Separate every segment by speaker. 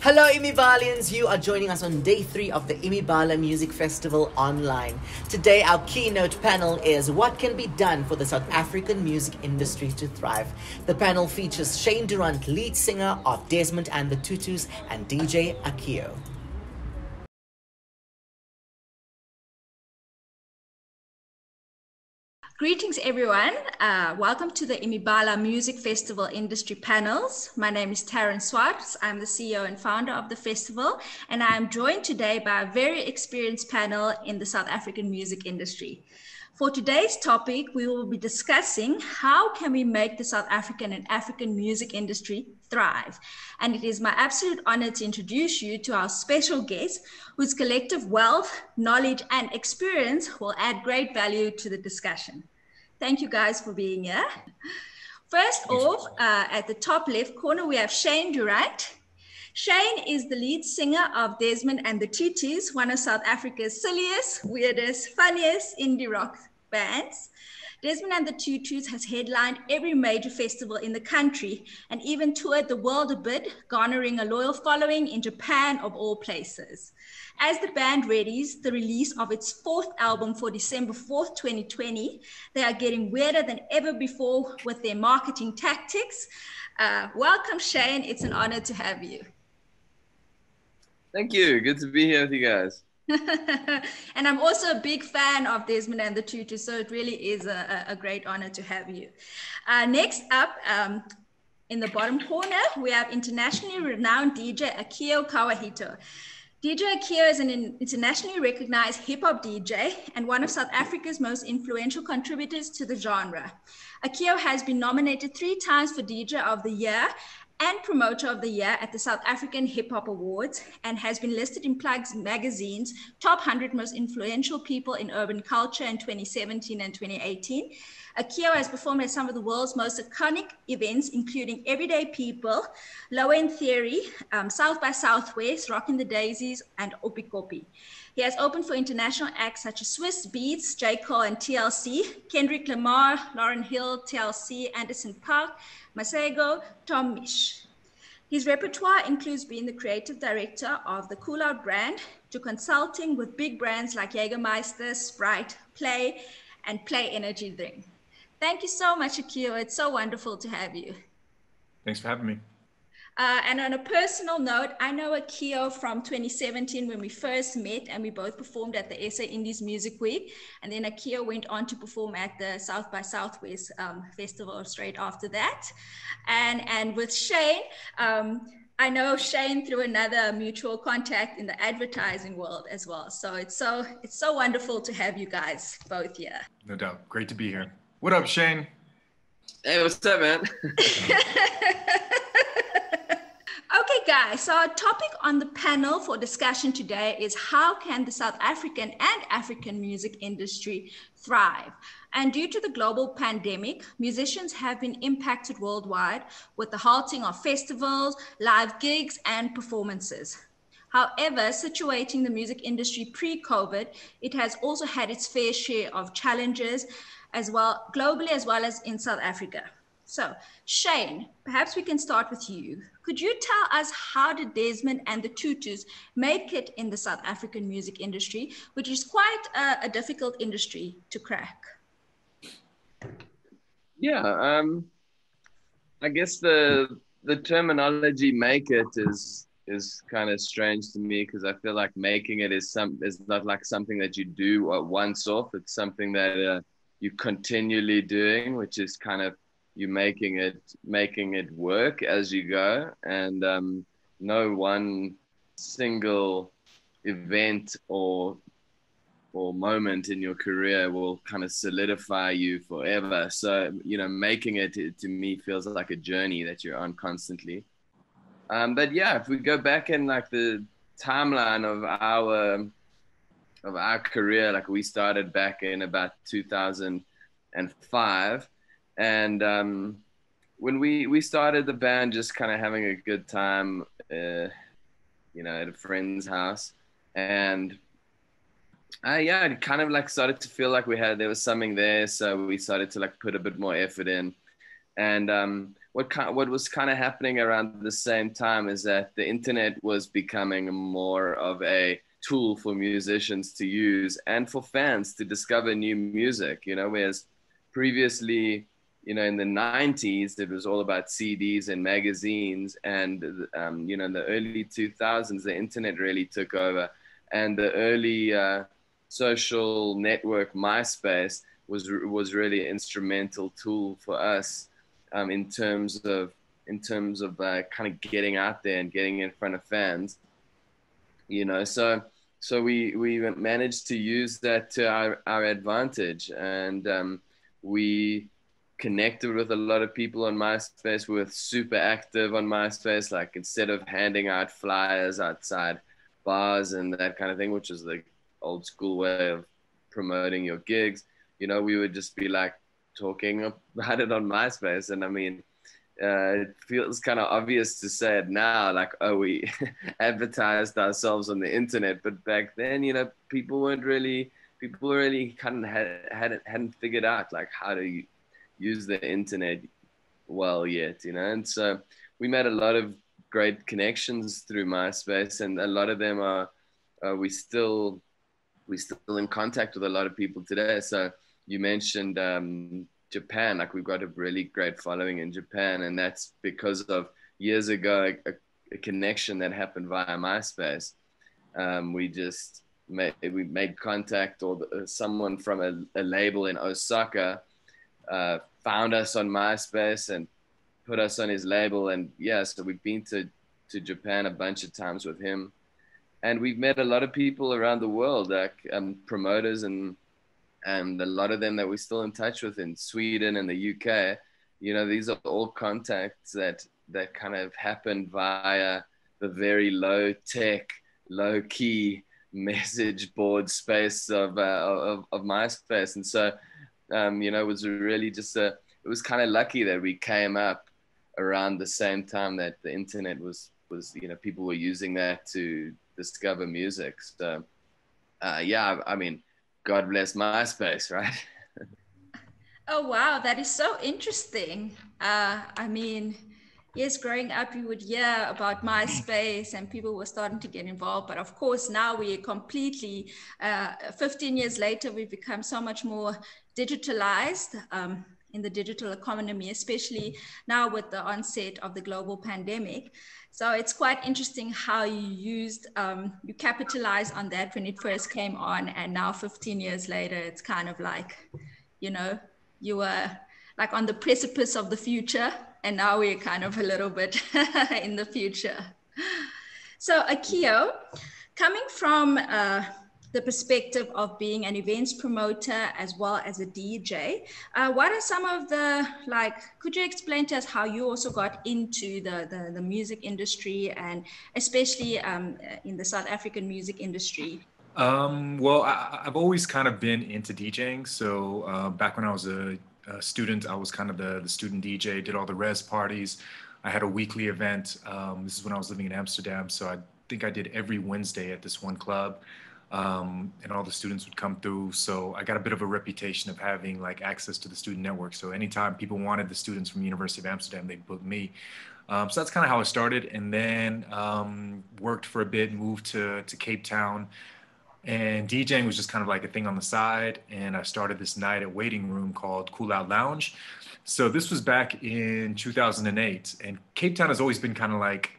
Speaker 1: Hello Imibalians, you are joining us on day 3 of the Imibala Music Festival online. Today our keynote panel is what can be done for the South African music industry to thrive. The panel features Shane Durrant, lead singer of Desmond and the Tutus, and DJ Akio.
Speaker 2: Greetings everyone, welcome to the Imibala Music Festival Industry Panels. My name is Taryn Swartz, I'm the CEO and founder of the festival, and I am joined today by a very experienced panel in the South African music industry. For today's topic, we will be discussing how can we make the South African and African music industry thrive. And it is my absolute honor to introduce you to our special guest, whose collective wealth, knowledge, and experience will add great value to the discussion. Thank you guys for being here. First off, at the top left corner, we have Shane Durrant. Shane is the lead singer of Desmond and the Tutus, one of South Africa's silliest, weirdest, funniest indie rock bands. Desmond and the Tutus has headlined every major festival in the country and even toured the world a bit, garnering a loyal following in Japan of all places. As the band readies the release of its 4th album for December 4th, 2020, they are getting weirder than ever before with their marketing tactics. Welcome, Shane. It's an honor to have you.
Speaker 3: Thank you. Good to be here with you guys.
Speaker 2: And I'm also a big fan of Desmond and the Tutus, so it really is a great honor to have you. Next up, in the bottom corner, we have internationally renowned DJ Akio Kawahito. DJ Akio is an internationally recognized hip-hop DJ and one of South Africa's most influential contributors to the genre. Akio has been nominated 3 times for DJ of the Year and Promoter of the Year at the South African Hip Hop Awards and has been listed in Plugs magazine's top 100 most influential people in urban culture in 2017 and 2018. Akio has performed at some of the world's most iconic events, including Everyday People, Low End Theory, South by Southwest, Rockin' the Daisies, and Opikopi. He has opened for international acts such as Swiss Beats, J. Cole and TLC, Kendrick Lamar, Lauryn Hill, TLC, Anderson .Paak, Masego, Tom Misch. His repertoire includes being the creative director of the Cool Out brand, to consulting with big brands like Jägermeister, Sprite, Play, and Play Energy Drink. Thank you so much, Akio. It's so wonderful to have you.
Speaker 4: Thanks for having me.
Speaker 2: And on a personal note, I know Akio from 2017 when we first met and we both performed at the SA Indies Music Week. And then Akio went on to perform at the South by Southwest Festival straight after that. And with Shane, I know Shane through another mutual contact in the advertising world as well. So it's so wonderful to have you guys both here.
Speaker 4: No doubt. Great to be here. What up, Shane?
Speaker 3: Hey, what's up, man?
Speaker 2: Okay, guys, so our topic on the panel for discussion today is how can the South African and African music industry thrive? And due to the global pandemic, musicians have been impacted worldwide with the halting of festivals, live gigs, and performances. However, situating the music industry pre-COVID, it has also had its fair share of challenges as well, globally as well as in South Africa. So, Shane, perhaps we can start with you. Could you tell us how did Desmond and the Tutus make it in the South African music industry, which is quite a difficult industry to crack?
Speaker 3: Yeah, I guess the terminology "make it" is kind of strange to me because I feel like making it is not like something that you do once off. It's something that you're continually doing, which is kind of you making it work as you go, and no one single event or moment in your career will kind of solidify you forever. So making it to me feels like a journey that you're on constantly. But yeah, if we go back in like the timeline of our career, like we started back in about 2005. And when we started the band, just kind of having a good time, at a friend's house, and it kind of like started to feel like there was something there, so we started to like put a bit more effort in, and what was kind of happening around the same time is that the internet was becoming more of a tool for musicians to use and for fans to discover new music, whereas previously, in the 90s, it was all about CDs and magazines. And, in the early 2000s, the internet really took over. And the early social network, MySpace, was really an instrumental tool for us in terms of kind of getting out there and getting in front of fans. So we managed to use that to our advantage, and we connected with a lot of people on MySpace. We were super active on MySpace, like instead of handing out flyers outside bars and that kind of thing, which is the old school way of promoting your gigs, we would just be like talking about it on MySpace. And I mean, it feels kind of obvious to say it now, like, oh, we advertised ourselves on the internet, but back then, people really kind of hadn't figured out like how to use the internet well yet, and so we made a lot of great connections through MySpace, and a lot of them are we still in contact with a lot of people today. So you mentioned Japan, like we've got a really great following in Japan, and that's because of years ago a connection that happened via MySpace. We made contact, or someone from a label in Osaka found us on MySpace and put us on his label. And yeah, so we've been to Japan a bunch of times with him, and we've met a lot of people around the world, like promoters and a lot of them that we're still in touch with in Sweden and the UK. These are all contacts that kind of happened via the very low tech, low key message board space of MySpace. And so it was really it was kind of lucky that we came up around the same time that the internet was people were using that to discover music. So yeah, I mean, God bless MySpace, right?
Speaker 2: Oh, wow. That is so interesting. I mean, yes, growing up, you would hear about MySpace and people were starting to get involved. But of course, now we're completely, 15 years later, we've become so much more digitalized in the digital economy, especially now with the onset of the global pandemic. So it's quite interesting how you capitalized on that when it first came on. And now 15 years later, it's kind of like, you were like on the precipice of the future, and now we're kind of a little bit in the future. So Akio, coming from the perspective of being an events promoter as well as a DJ, what are some of could you explain to us how you also got into the music industry, and especially in the South African music industry?
Speaker 4: Well, I've always kind of been into DJing. So back when I was a student, I was kind of the student DJ, did all the res parties. I had a weekly event. This is when I was living in Amsterdam. So I think I did every Wednesday at this one club. And all the students would come through. So I got a bit of a reputation of having like access to the student network. So anytime people wanted the students from the University of Amsterdam, they'd book me. So that's kind of how it started. And then worked for a bit, moved to Cape Town. And DJing was just kind of like a thing on the side. And I started this night at Waiting Room called Cool Out Lounge. So this was back in 2008. And Cape Town has always been kind of like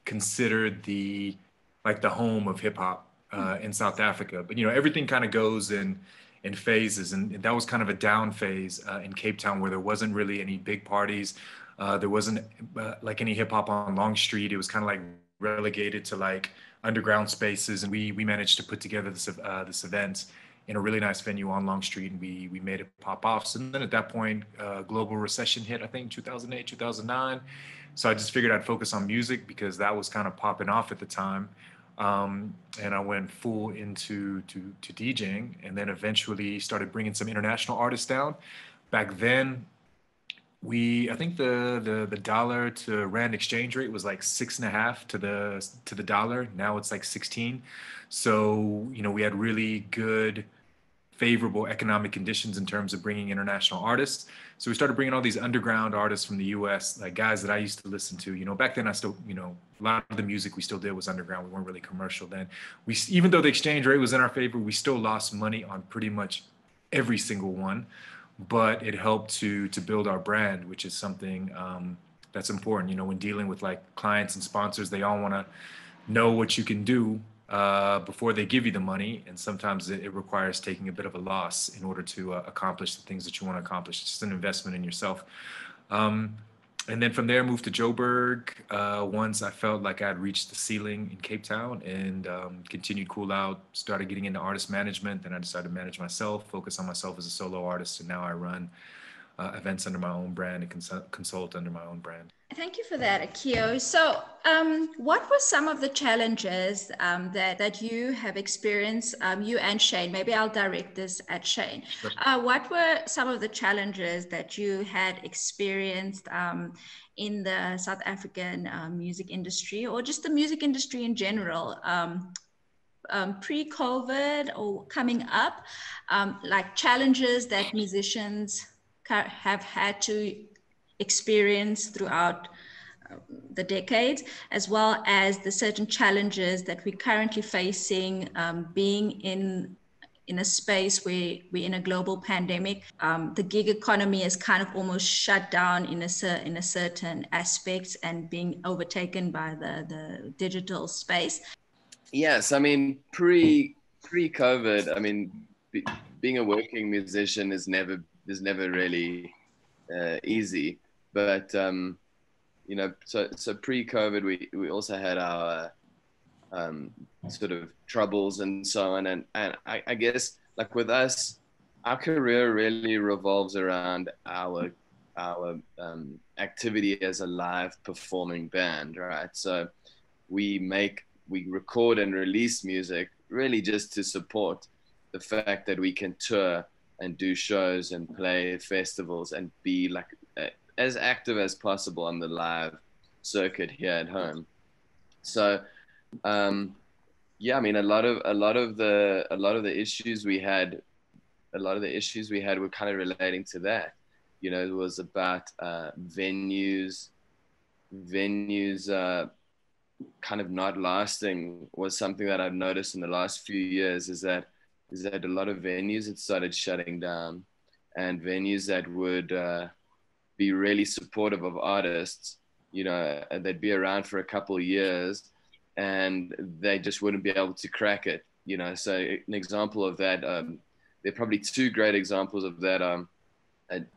Speaker 4: considered the home of hip hop in South Africa. But, everything kind of goes in phases. And that was kind of a down phase in Cape Town, where there wasn't really any big parties. There wasn't like any hip hop on Long Street. It was kind of like relegated to like underground spaces, and we managed to put together this event in a really nice venue on Long Street, and we made it pop off. So then at that point, global recession hit, I think 2008, 2009. So I just figured I'd focus on music because that was kind of popping off at the time. And I went full into DJing, and then eventually started bringing some international artists down. Back then, I think the dollar to rand exchange rate was like 6.5 to the dollar. Now it's like 16. So, we had really good favorable economic conditions in terms of bringing international artists. So we started bringing all these underground artists from the US, like guys that I used to listen to. You know, back then I still, you know, a lot of the music we still did was underground. We weren't really commercial then. Even though the exchange rate was in our favor, we still lost money on pretty much every single one. But it helped to build our brand, which is something that's important. You know, when dealing with like clients and sponsors, they all want to know what you can do before they give you the money. And sometimes it requires taking a bit of a loss in order to accomplish the things that you want to accomplish. It's just an investment in yourself. And then from there, I moved to Joburg once I felt like I'd reached the ceiling in Cape Town, and continued cool out, started getting into artist management. Then I decided to manage myself, focus on myself as a solo artist. And now I run events under my own brand and consult under my own brand.
Speaker 2: Thank you for that, Akio. So what were some of the challenges that you have experienced, you and Shane? Maybe I'll direct this at Shane.
Speaker 4: Sure.
Speaker 2: What were some of the challenges that you had experienced in the South African music industry, or just the music industry in general, pre-COVID or coming up, like challenges that musicians have had to experience throughout the decades, as well as the certain challenges that we're currently facing, being in a space where we're in a global pandemic. The gig economy is kind of almost shut down in a certain aspect and being overtaken by the digital space.
Speaker 3: Yes, I mean, pre-COVID, I mean, being a working musician is never really easy. But you know, so pre-COVID, we also had our sort of troubles and so on, and I guess like with us, our career really revolves around our activity as a live performing band, right? So we record and release music really just to support the fact that we can tour and do shows and play festivals and be like as active as possible on the live circuit here at home. So yeah, I mean, a lot of the issues we had were kind of relating to that. You know, it was about venues kind of not lasting was something that I've noticed in the last few years, is that a lot of venues had started shutting down, and venues that would be really supportive of artists, you know, they'd be around for a couple of years and they just wouldn't be able to crack it, you know. So an example of that, there are probably two great examples of that, a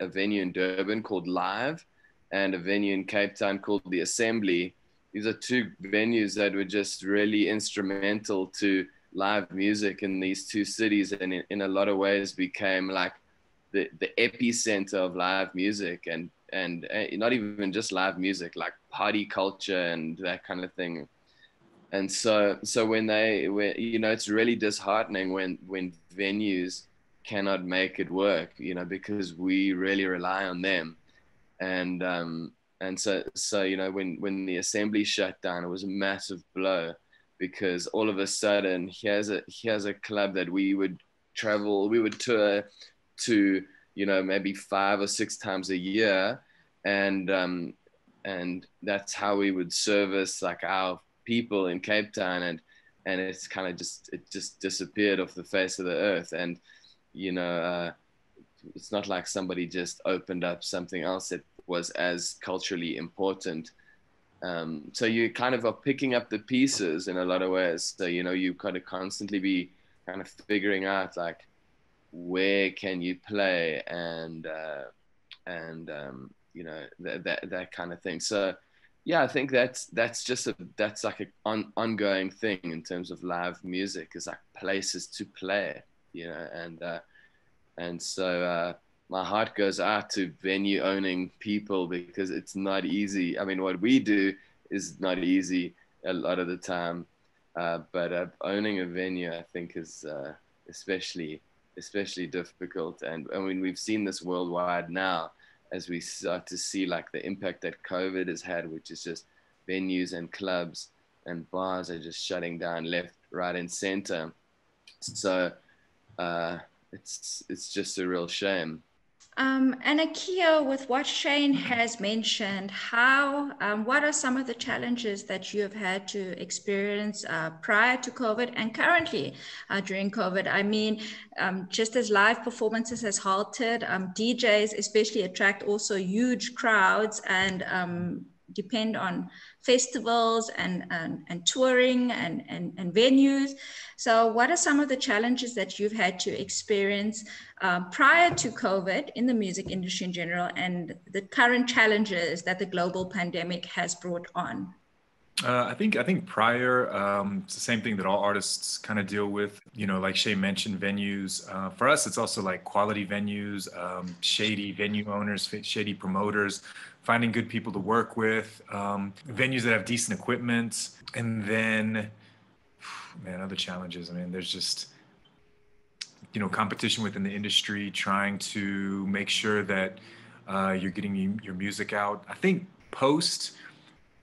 Speaker 3: venue in Durban called Live and a venue in Cape Town called The Assembly. These are two venues that were just really instrumental to live music in these two cities, and in a lot of ways became like the epicenter of live music, and not even just live music, like party culture and that kind of thing. And so when you know, it's really disheartening when venues cannot make it work, you know, because we really rely on them. And so you know, when the Assembly shut down, it was a massive blow, because all of a sudden here's a club that we would tour to, you know, maybe 5 or 6 times a year, and that's how we would service like our people in Cape Town, and it's kind of just disappeared off the face of the earth. And you know, it's not like somebody just opened up something else that was as culturally important. So you kind of are picking up the pieces in a lot of ways. So, you know, you kind of constantly be kind of figuring out like, where can you play, and you know, that kind of thing. So yeah, I think that's like an ongoing thing in terms of live music, is like places to play, you know. And so my heart goes out to venue owning people, because it's not easy. I mean, what we do is not easy a lot of the time, but owning a venue, I think, is especially difficult. And I mean, we've seen this worldwide now, as we start to see like the impact that COVID has had, which is just venues and clubs and bars are just shutting down left, right, and center. So it's just a real shame.
Speaker 2: And Akio, with what Shane has mentioned, what are some of the challenges that you have had to experience prior to COVID and currently during COVID? I mean, just as live performances has halted, DJs especially attract also huge crowds and depend on festivals and touring and venues. So what are some of the challenges that you've had to experience prior to COVID in the music industry in general, and the current challenges that the global pandemic has brought on?
Speaker 4: I think prior, it's the same thing that all artists kind of deal with. You know, like Shay mentioned, venues. For us, it's also like quality venues, shady venue owners, shady promoters, finding good people to work with, venues that have decent equipment, and then, man, other challenges. I mean, there's just, you know, competition within the industry, trying to make sure that you're getting your music out. I think post.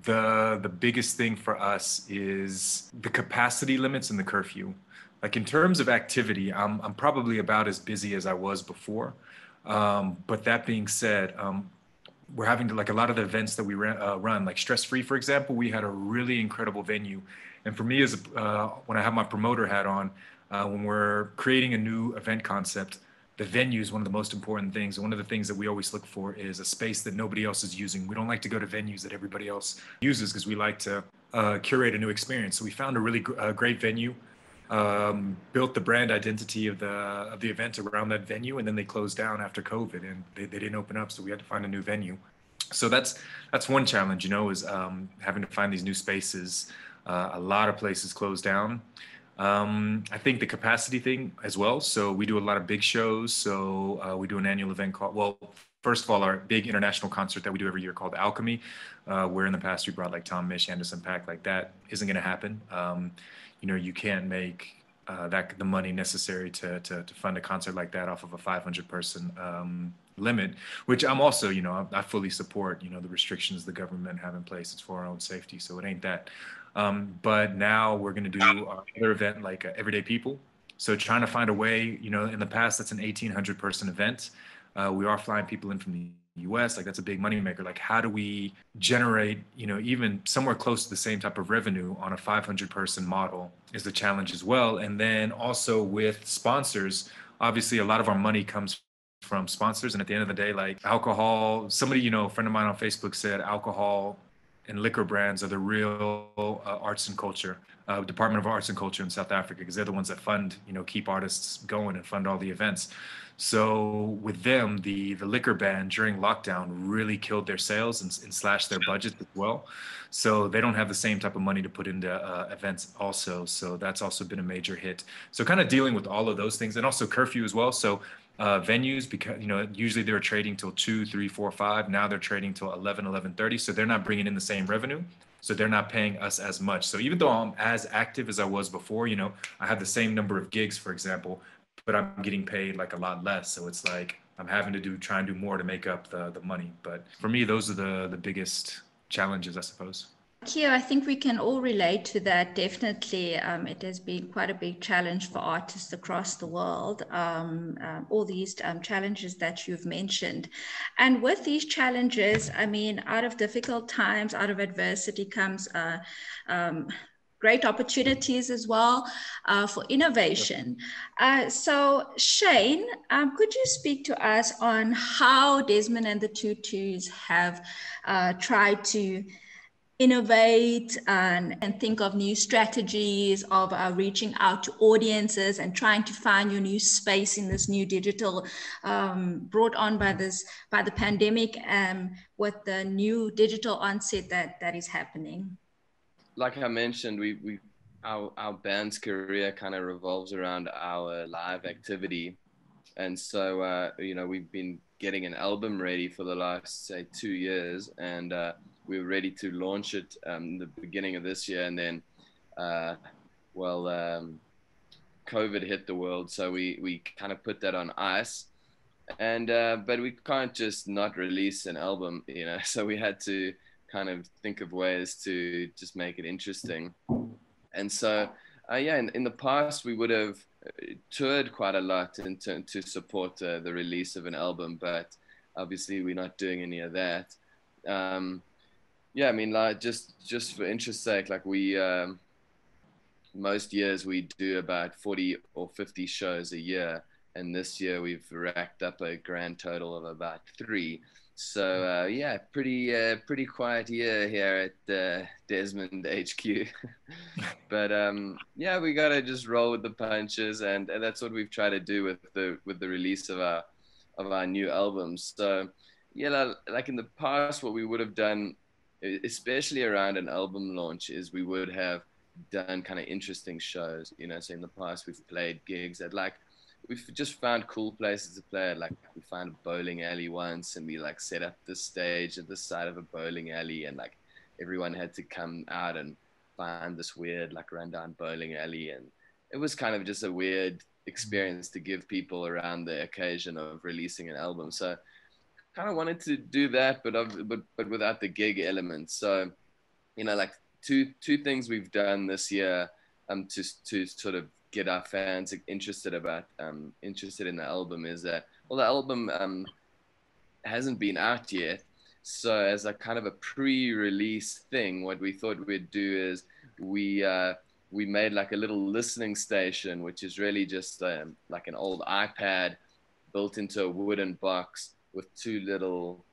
Speaker 4: The biggest thing for us is the capacity limits and the curfew. Like in terms of activity, I'm probably about as busy as I was before. But that being said, we're having to, like, a lot of the events that we run, like Stress Free, for example, we had a really incredible venue. And for me, when I have my promoter hat on, when we're creating a new event concept, the venue is one of the most important things. One of the things that we always look for is a space that nobody else is using. We don't like to go to venues that everybody else uses because we like to curate a new experience. So we found a really great venue, built the brand identity of the event around that venue, and then they closed down after COVID and they didn't open up. So we had to find a new venue. So that's one challenge, you know, is having to find these new spaces. A lot of places closed down. I think the capacity thing as well. So we do a lot of big shows. So we do an annual event called, well, first of all, our big international concert that we do every year called Alchemy, where in the past we brought like Tom Misch, Anderson .Paak, like that isn't going to happen. You know, you can't make the money necessary to fund a concert like that off of a 500 person limit, which I'm also, you know, I fully support, you know, the restrictions the government have in place. It's for our own safety. So it ain't that. But now we're going to do our other event, like Everyday People. So trying to find a way, you know, in the past, that's an 1,800 person event. We are flying people in from the US, like that's a big moneymaker. Like, how do we generate, you know, even somewhere close to the same type of revenue on a 500 person model is the challenge as well. And then also with sponsors, obviously a lot of our money comes from sponsors. And at the end of the day, like alcohol, somebody, you know, a friend of mine on Facebook said alcohol and liquor brands are the real arts and culture, Department of Arts and Culture in South Africa, because they're the ones that fund, you know, keep artists going and fund all the events. So with them, the liquor ban during lockdown really killed their sales and slashed their budget as well. So they don't have the same type of money to put into events also. So that's also been a major hit. So kind of dealing with all of those things, and also curfew as well. So venues, because, you know, usually they were trading till 2, 3, 4, 5. Now they're trading till 11, 11:30. So they're not bringing in the same revenue. So they're not paying us as much. So even though I'm as active as I was before, you know, I have the same number of gigs, for example, but I'm getting paid like a lot less. So it's like I'm having to try and do more to make up the money. But for me, those are the biggest challenges, I suppose.
Speaker 2: Akio, I think we can all relate to that. Definitely, it has been quite a big challenge for artists across the world, all these challenges that you've mentioned. And with these challenges, I mean, out of difficult times, out of adversity comes great opportunities as well for innovation. So Shane, could you speak to us on how Desmond and the Tutus have tried to innovate and think of new strategies of reaching out to audiences and trying to find your new space in this new digital brought on by the pandemic, with the new digital onset that is happening?
Speaker 3: Like I mentioned, our band's career kind of revolves around our live activity. And so, you know, we've been getting an album ready for the last, say, 2 years, and we were ready to launch it in the beginning of this year. And then, COVID hit the world, so we kind of put that on ice. And but we can't just not release an album, you know, so we had to kind of think of ways to just make it interesting. And so Yeah, in the past we would have toured quite a lot to support the release of an album, but obviously we're not doing any of that. Yeah, I mean, like just for interest's sake, like we most years we do about 40 or 50 shows a year, and this year we've racked up a grand total of about 3. So yeah, pretty quiet year here at Desmond HQ. But yeah, we gotta just roll with the punches, and that's what we've tried to do with the release of our new albums. So yeah, like in the past, what we would have done, especially around an album launch, is we would have done kind of interesting shows. You know, so in the past we've played gigs at like, we've just found cool places to play at. Like we found a bowling alley once, and we like set up the stage at the side of a bowling alley, and like everyone had to come out and find this weird like rundown bowling alley, and it was kind of just a weird experience to give people around the occasion of releasing an album. So kind of wanted to do that, but without the gig element. So you know, like two things we've done this year to sort of get our fans interested in the album is that, well, the album hasn't been out yet. So as a kind of a pre-release thing, what we thought we'd do is we made like a little listening station, which is really just like an old iPad built into a wooden box with 2 little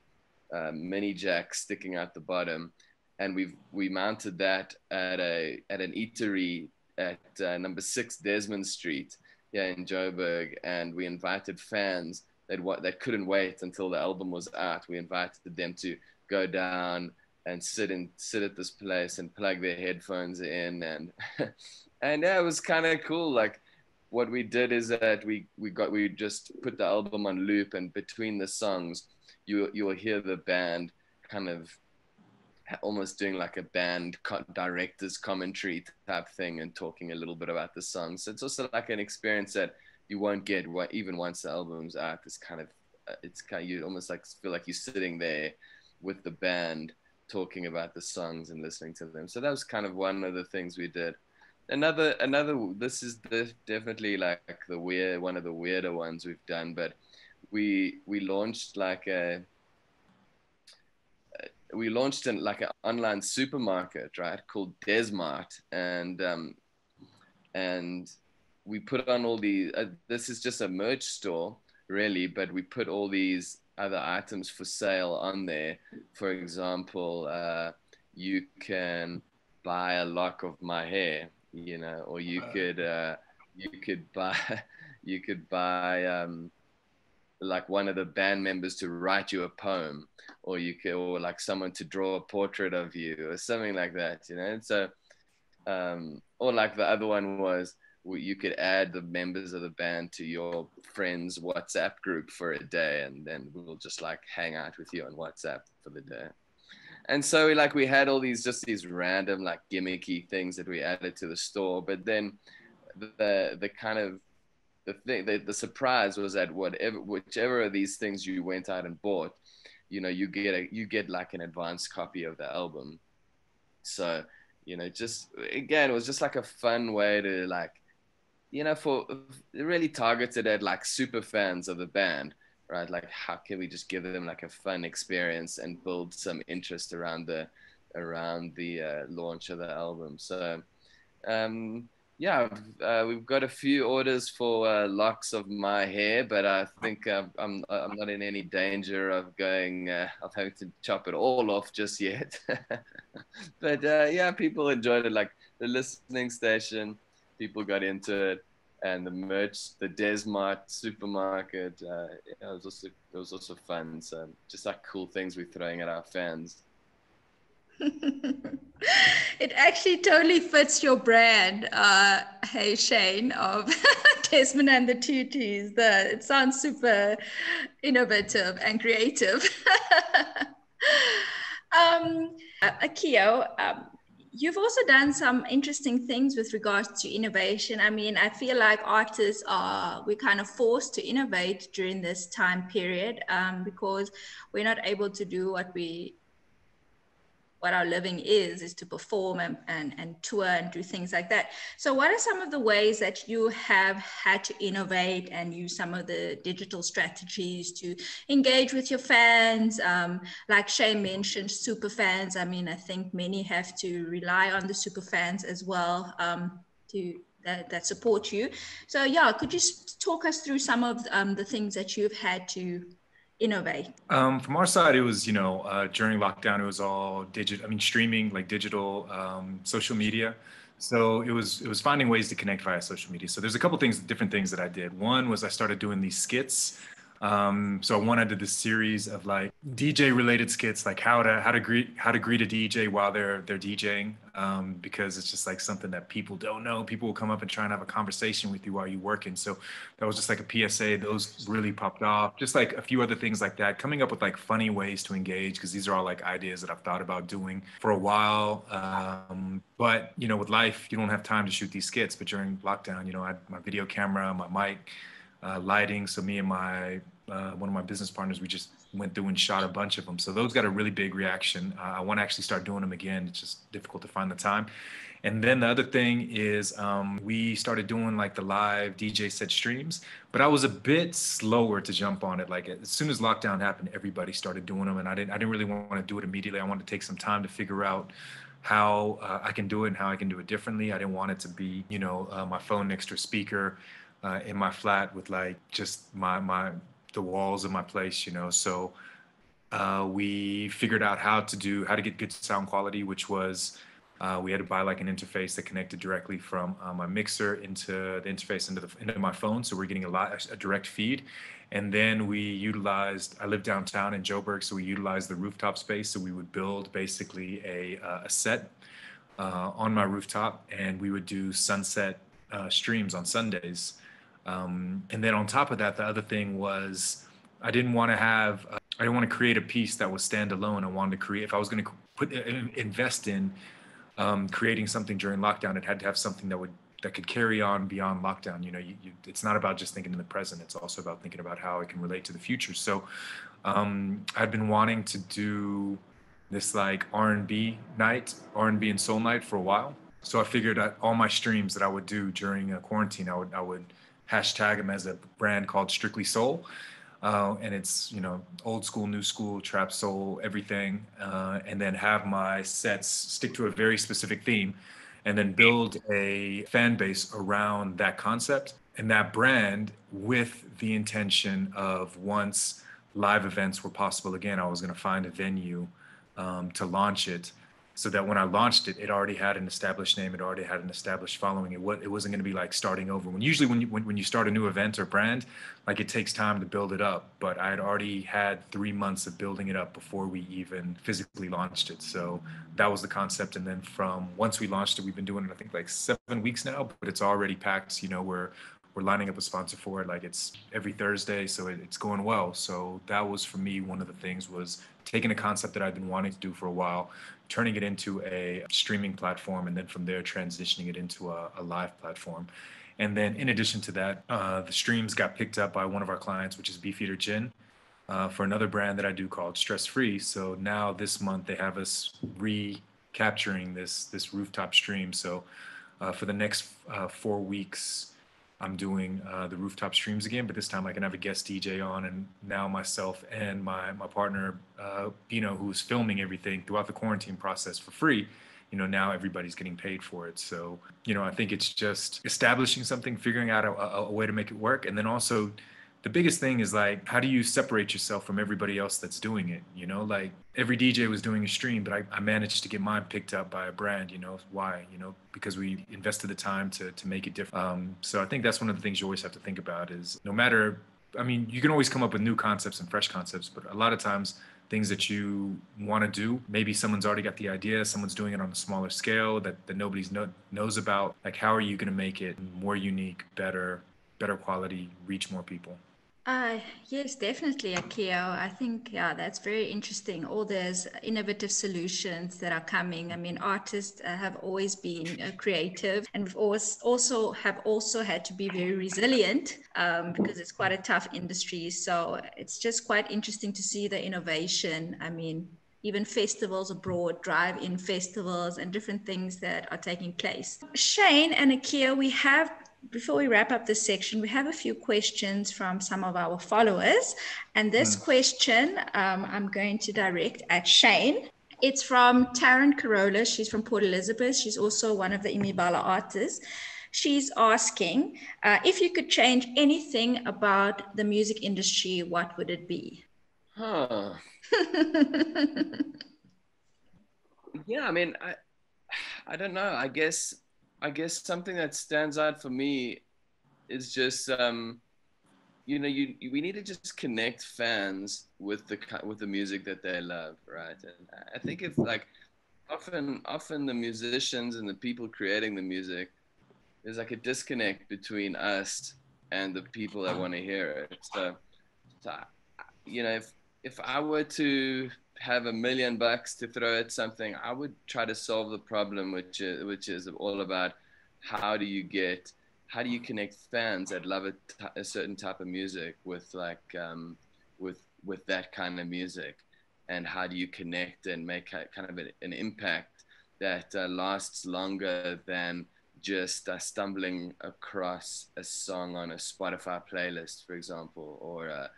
Speaker 3: mini jacks sticking out the bottom, and we mounted that at an eatery at number 6 Desmond Street, yeah, in Joburg, and we invited fans that couldn't wait until the album was out. We invited them to go down and sit at this place and plug their headphones in, and and yeah, it was kind of cool. Like what we did is that we just put the album on loop, and between the songs you'll hear the band kind of almost doing like a band director's commentary type thing and talking a little bit about the songs. So it's also like an experience that you won't get even once the album's out. You almost like feel like you're sitting there with the band talking about the songs and listening to them. So that was kind of one of the things we did. Another this is definitely like one of the weirder ones we've done, but we launched like an online supermarket, right, called Desmart, and we put on all these. This is just a merch store, really, but we put all these other items for sale on there. For example, you can buy a lock of my hair, you know, or you could buy like one of the band members to write you a poem, or like someone to draw a portrait of you or something like that, you know. And so or like the other one was you could add the members of the band to your friend's WhatsApp group for a day, and then we'll just like hang out with you on WhatsApp for the day. And so we had all these random like gimmicky things that we added to the store, but then the kind of the surprise was that whichever of these things you went out and bought, you know, you get like an advanced copy of the album. So, you know, just again, it was just like a fun way to like, you know, for really targeted at like super fans of the band, right? Like how can we just give them like a fun experience and build some interest around the launch of the album. So yeah, we've got a few orders for locks of my hair, but I think I'm not in any danger of of having to chop it all off just yet. But yeah, people enjoyed it. Like the listening station, people got into it, and the merch, the Desmart supermarket, it was also fun. So just like cool things we're throwing at our fans.
Speaker 2: It actually totally fits your brand, hey Shane, of Desmond and the Tutus. It sounds super innovative and creative. Akio, you've also done some interesting things with regards to innovation. I mean, I feel like artists we're kind of forced to innovate during this time period because we're not able to do what we what our living is to perform and tour and do things like that. So what are some of the ways that you have had to innovate and use some of the digital strategies to engage with your fans? Like Shay mentioned, super fans. I mean, I think many have to rely on the super fans as well that support you. So yeah, could you talk us through some of the things that you've had to innovate?
Speaker 4: From our side, it was, during lockdown, it was all streaming, like digital, social media. So it was finding ways to connect via social media. So there's a couple different things that I did. One was I started doing these skits. So one, I did this series of like DJ related skits, like how to greet a DJ while they're DJing, because it's just like something that people don't know. People will come up and try and have a conversation with you while you're working. So that was just like a PSA. Those really popped off. Just like a few other things like that. Coming up with like funny ways to engage, because these are all like ideas that I've thought about doing for a while. But with life, you don't have time to shoot these skits. But during lockdown, I had my video camera, my mic. Lighting. So me and one of my business partners, we just went through and shot a bunch of them. So those got a really big reaction. I want to actually start doing them again. It's just difficult to find the time. And then the other thing is we started doing like the live DJ set streams, but I was a bit slower to jump on it. Like as soon as lockdown happened, everybody started doing them, and I didn't really want to do it immediately. I wanted to take some time to figure out how I can do it and how I can do it differently. I didn't want it to be, my phone next to a speaker in my flat with like just the walls of my place, So we figured out how to get good sound quality, which was we had to buy like an interface that connected directly from my mixer into the interface into my phone. So we're getting a direct feed. And then I live downtown in Joburg, so we utilized the rooftop space. So we would build basically a set on my rooftop, and we would do sunset streams on Sundays. And then on top of that, the other thing was I didn't want to create a piece that was standalone. I wanted to create, if I was going to invest in creating something during lockdown, it had to have something that could carry on beyond lockdown. It's not about just thinking in the present. It's also about thinking about how it can relate to the future. So I've been wanting to do this like R&B and soul night for a while. So I figured that all my streams that I would do during quarantine, I would hashtag them as a brand called Strictly Soul. And it's, old school, new school, trap soul, everything. And then have my sets stick to a very specific theme, and then build a fan base around that concept and that brand, with the intention of, once live events were possible again, I was going to find a venue to launch it, so that when I launched it, it already had an established name, it already had an established following. It wasn't going to be like starting over. When you start a new event or brand, like it takes time to build it up. But I had already had 3 months of building it up before we even physically launched it. So that was the concept. And then once we launched it, we've been doing it, I think like 7 weeks now, but it's already packed. We're lining up a sponsor for it. Like it's every Thursday, so it's going well. So that was, for me, one of the things was taking a concept that I've been wanting to do for a while, turning it into a streaming platform, and then from there transitioning it into a live platform. And then in addition to that, the streams got picked up by one of our clients, which is Beefeater Gin, for another brand that I do called Stress Free. So now this month they have us recapturing this rooftop stream. So for the next 4 weeks, I'm doing the rooftop streams again, but this time I can have a guest DJ on, and now myself and my partner, who's filming everything throughout the quarantine process for free, now everybody's getting paid for it. So, I think it's just establishing something, figuring out a way to make it work. And then also the biggest thing is like, how do you separate yourself from everybody else that's doing it? Like every DJ was doing a stream, but I managed to get mine picked up by a brand. Why? Because we invested the time to make it different. So I think that's one of the things you always have to think about is, no matter, you can always come up with new concepts and fresh concepts, but a lot of times things that you want to do, maybe someone's already got the idea, someone's doing it on a smaller scale that nobody knows about. Like, how are you going to make it more unique, better quality, reach more people?
Speaker 2: Yes, definitely, Akio. I think, yeah, that's very interesting. All those innovative solutions that are coming. Artists have always been creative, and we've also had to be very resilient because it's quite a tough industry. So it's just quite interesting to see the innovation. even festivals abroad, drive-in festivals and different things that are taking place. Shane and Akio, before we wrap up this section, we have a few questions from some of our followers. And this question I'm going to direct at Shane. It's from Taryn Carola. She's from Port Elizabeth. She's also one of the Imibala artists. She's asking, if you could change anything about the music industry, what would it be?
Speaker 3: Huh. Yeah, I mean, I don't know. I guess something that stands out for me is just we need to just connect fans with the music that they love, right? And I think if like often the musicians and the people creating the music, there's like a disconnect between us and the people that want to hear it. So if I were to have $1 million to throw at something, I would try to solve the problem, which is all about how do you connect fans that love a certain type of music with with that kind of music, and how do you connect and make kind of an impact that lasts longer than just stumbling across a song on a Spotify playlist, for example, or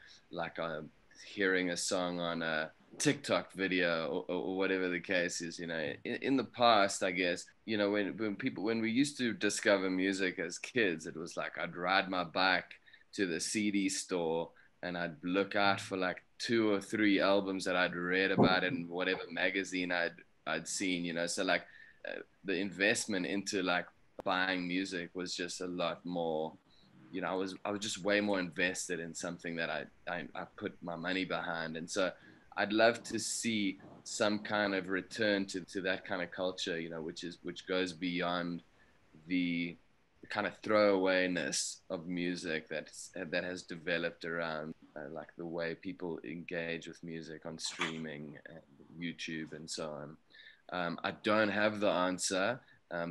Speaker 3: hearing a song on a TikTok video or whatever the case is. In the past, I guess, when we used to discover music as kids, it was like I'd ride my bike to the CD store and I'd look out for like 2 or 3 albums that I'd read about in whatever magazine I'd seen, so like the investment into like buying music was just a lot more, I was just way more invested in something that I put my money behind. And so I'd love to see some kind of return to that kind of culture, which goes beyond the kind of throwawayness of music that has developed around like the way people engage with music on streaming and YouTube and so on. I don't have the answer.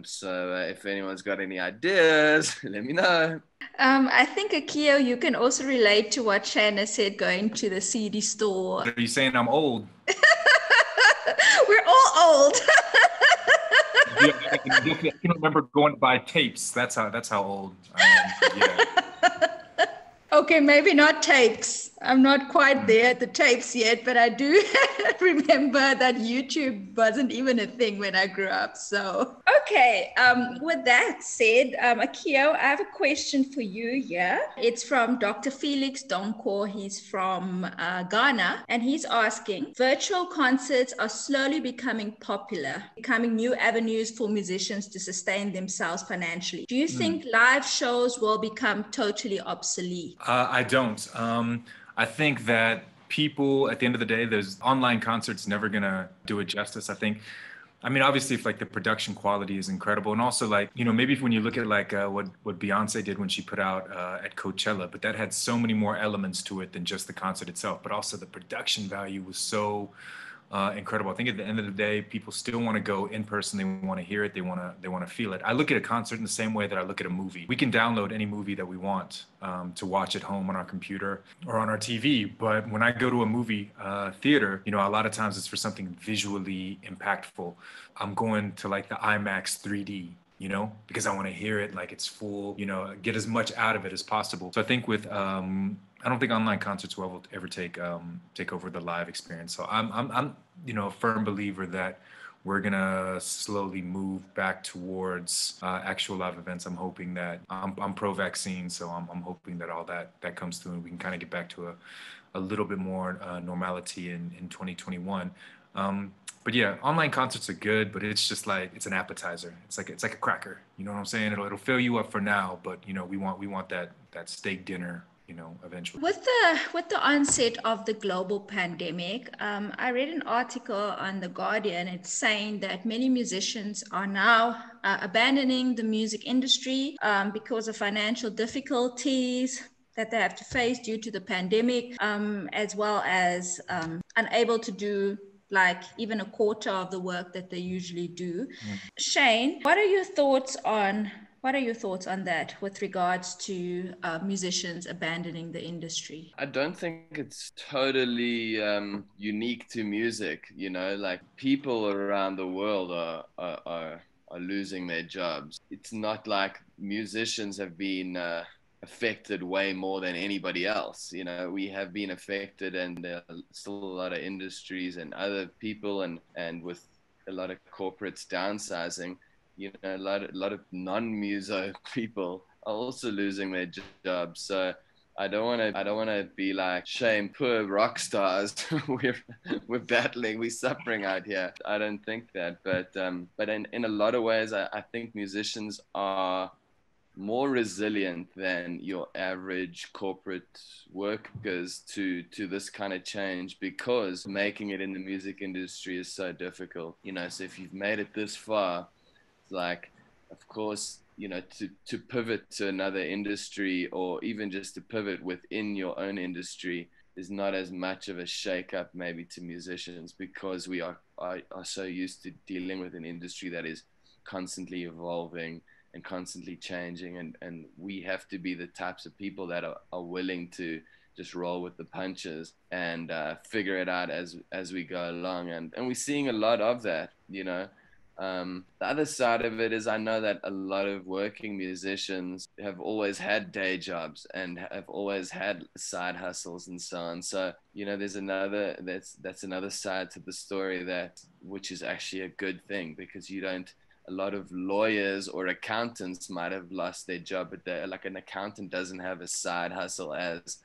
Speaker 3: So if anyone's got any ideas, let me know.
Speaker 2: I think, Akio, you can also relate to what Shana said, going to the CD store.
Speaker 4: Are you saying I'm old?
Speaker 2: We're all old.
Speaker 4: Yeah, I can remember going to buy tapes. That's how old I am. Yeah.
Speaker 2: Okay, maybe not tapes. I'm not quite there at the tapes yet, but I do remember that YouTube wasn't even a thing when I grew up. So, okay. With that said, Akio, I have a question for you here. It's from Dr. Felix Donkor. He's from Ghana, and he's asking, virtual concerts are slowly becoming popular, becoming new avenues for musicians to sustain themselves financially. Do you think live shows will become totally obsolete?
Speaker 4: I don't. I think that people, at the end of the day, there's online concerts never gonna do it justice. I mean, obviously, if like the production quality is incredible, and also like, maybe when you look at like what Beyonce did when she put out at Coachella, but that had so many more elements to it than just the concert itself. But also the production value was so incredible. I think at the end of the day, people still want to go in person. They want to hear it. They want to feel it. I look at a concert in the same way that I look at a movie. We can download any movie that we want to watch at home on our computer or on our TV. But when I go to a movie theater, a lot of times it's for something visually impactful. I'm going to like the IMAX 3D. Because I want to hear it like it's full, get as much out of it as possible. So I think I don't think online concerts will ever take over the live experience. So I'm a firm believer that we're gonna slowly move back towards actual live events. I'm hoping that I'm pro-vaccine, so I'm hoping that all that comes through and we can kind of get back to a little bit more normality in 2021. But yeah, online concerts are good, but it's just like it's an appetizer. It's like a cracker. You know what I'm saying? It'll fill you up for now, but we want that steak dinner. Eventually.
Speaker 2: With the onset of the global pandemic, I read an article on The Guardian. It's saying that many musicians are now abandoning the music industry because of financial difficulties that they have to face due to the pandemic, as well as unable to do like even a quarter of the work that they usually do. Shane, what are your thoughts on What are your thoughts on that with regards to musicians abandoning the industry?
Speaker 3: I don't think it's totally unique to music. You know, like people around the world are losing their jobs. It's not like musicians have been affected way more than anybody else. You know, we have been affected, and there are still a lot of industries and other people, and with a lot of corporates downsizing, you know, a lot of non-muso people are also losing their jobs. So I don't want to be like, shame poor rock stars. We're battling, we're suffering out here. I don't think that, but in a lot of ways, I think musicians are more resilient than your average corporate workers to this kind of change, because making it in the music industry is so difficult. You know, so if you've made it this far, like, of course, you know, to pivot to another industry, or even just to pivot within your own industry, is not as much of a shake-up maybe to musicians, because we are so used to dealing with an industry that is constantly evolving and constantly changing, and we have to be the types of people that are willing to just roll with the punches and figure it out as we go along, and we're seeing a lot of that, you know. The other side of it is, I know that a lot of working musicians have always had day jobs and have always had side hustles and so on. So, you know, there's that's another side to the story, which is actually a good thing, because a lot of lawyers or accountants might have lost their job, but like an accountant doesn't have a side hustle as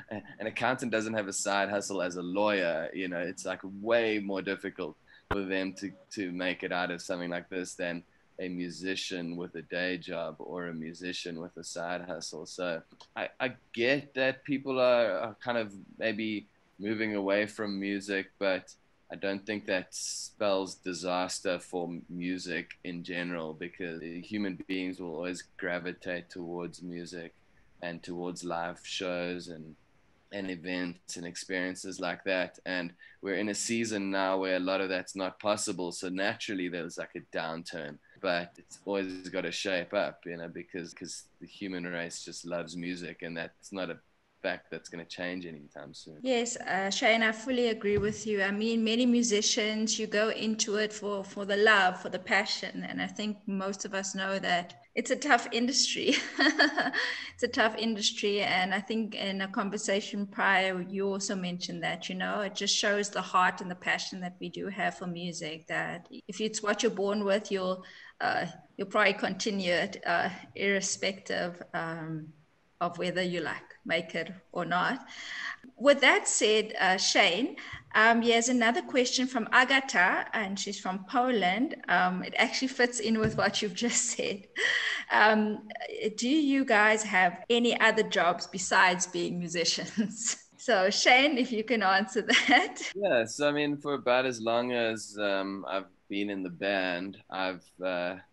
Speaker 3: an accountant doesn't have a side hustle as a lawyer. You know, it's like way more difficult for them to make it out of something like this than a musician with a day job or a musician with a side hustle. So I get that people are kind of maybe moving away from music, but I don't think that spells disaster for music in general, because human beings will always gravitate towards music and towards live shows and events and experiences like that. And we're in a season now where a lot of that's not possible. So naturally there's like a downturn, but it's always got to shape up, you know, because the human race just loves music, and that's not a fact that's going to change anytime soon.
Speaker 2: Yes, Shane, I fully agree with you. I mean, many musicians, you go into it for the love, for the passion. And I think most of us know that it's a tough industry. It's a tough industry. And I think in a conversation prior, you also mentioned that, you know, it just shows the heart and the passion that we do have for music, that if it's what you're born with, you'll probably continue it irrespective of whether you make it or not. With that said, Shane, here's another question from Agata, and she's from Poland. It actually fits in with what you've just said. Do you guys have any other jobs besides being musicians? So Shane, if you can answer that.
Speaker 3: Yes, I mean, for about as long as I've been in the band, I've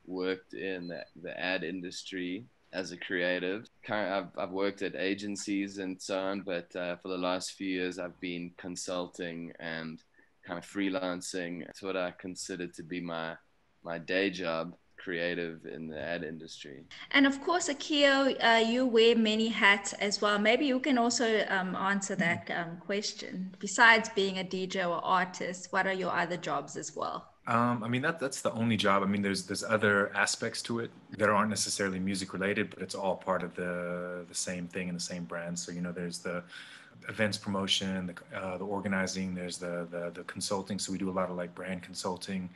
Speaker 3: worked in the ad industry as a creative. I've worked at agencies and so on, but for the last few years, I've been consulting and kind of freelancing. It's what I consider to be my day job, creative in the ad industry.
Speaker 2: And of course, Akio, you wear many hats as well. Maybe you can also answer that question. Besides being a DJ or artist, what are your other jobs as well?
Speaker 4: I mean, that's the only job. I mean, there's other aspects to it that aren't necessarily music related, but it's all part of the same thing and the same brand. So, you know, there's the events promotion, the organizing, there's the consulting. So we do a lot of like brand consulting,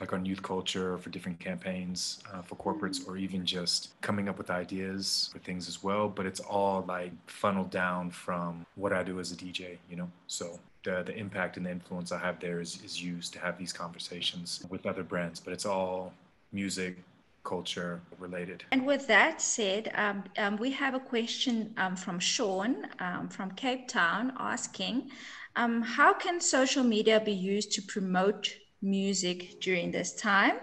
Speaker 4: like on youth culture for different campaigns for corporates, or even just coming up with ideas for things as well. But it's all like funneled down from what I do as a DJ, you know? So the impact and the influence I have there is used to have these conversations with other brands, but it's all music, culture related.
Speaker 2: And with that said, we have a question from Sean from Cape Town asking, how can social media be used to promote music during this time?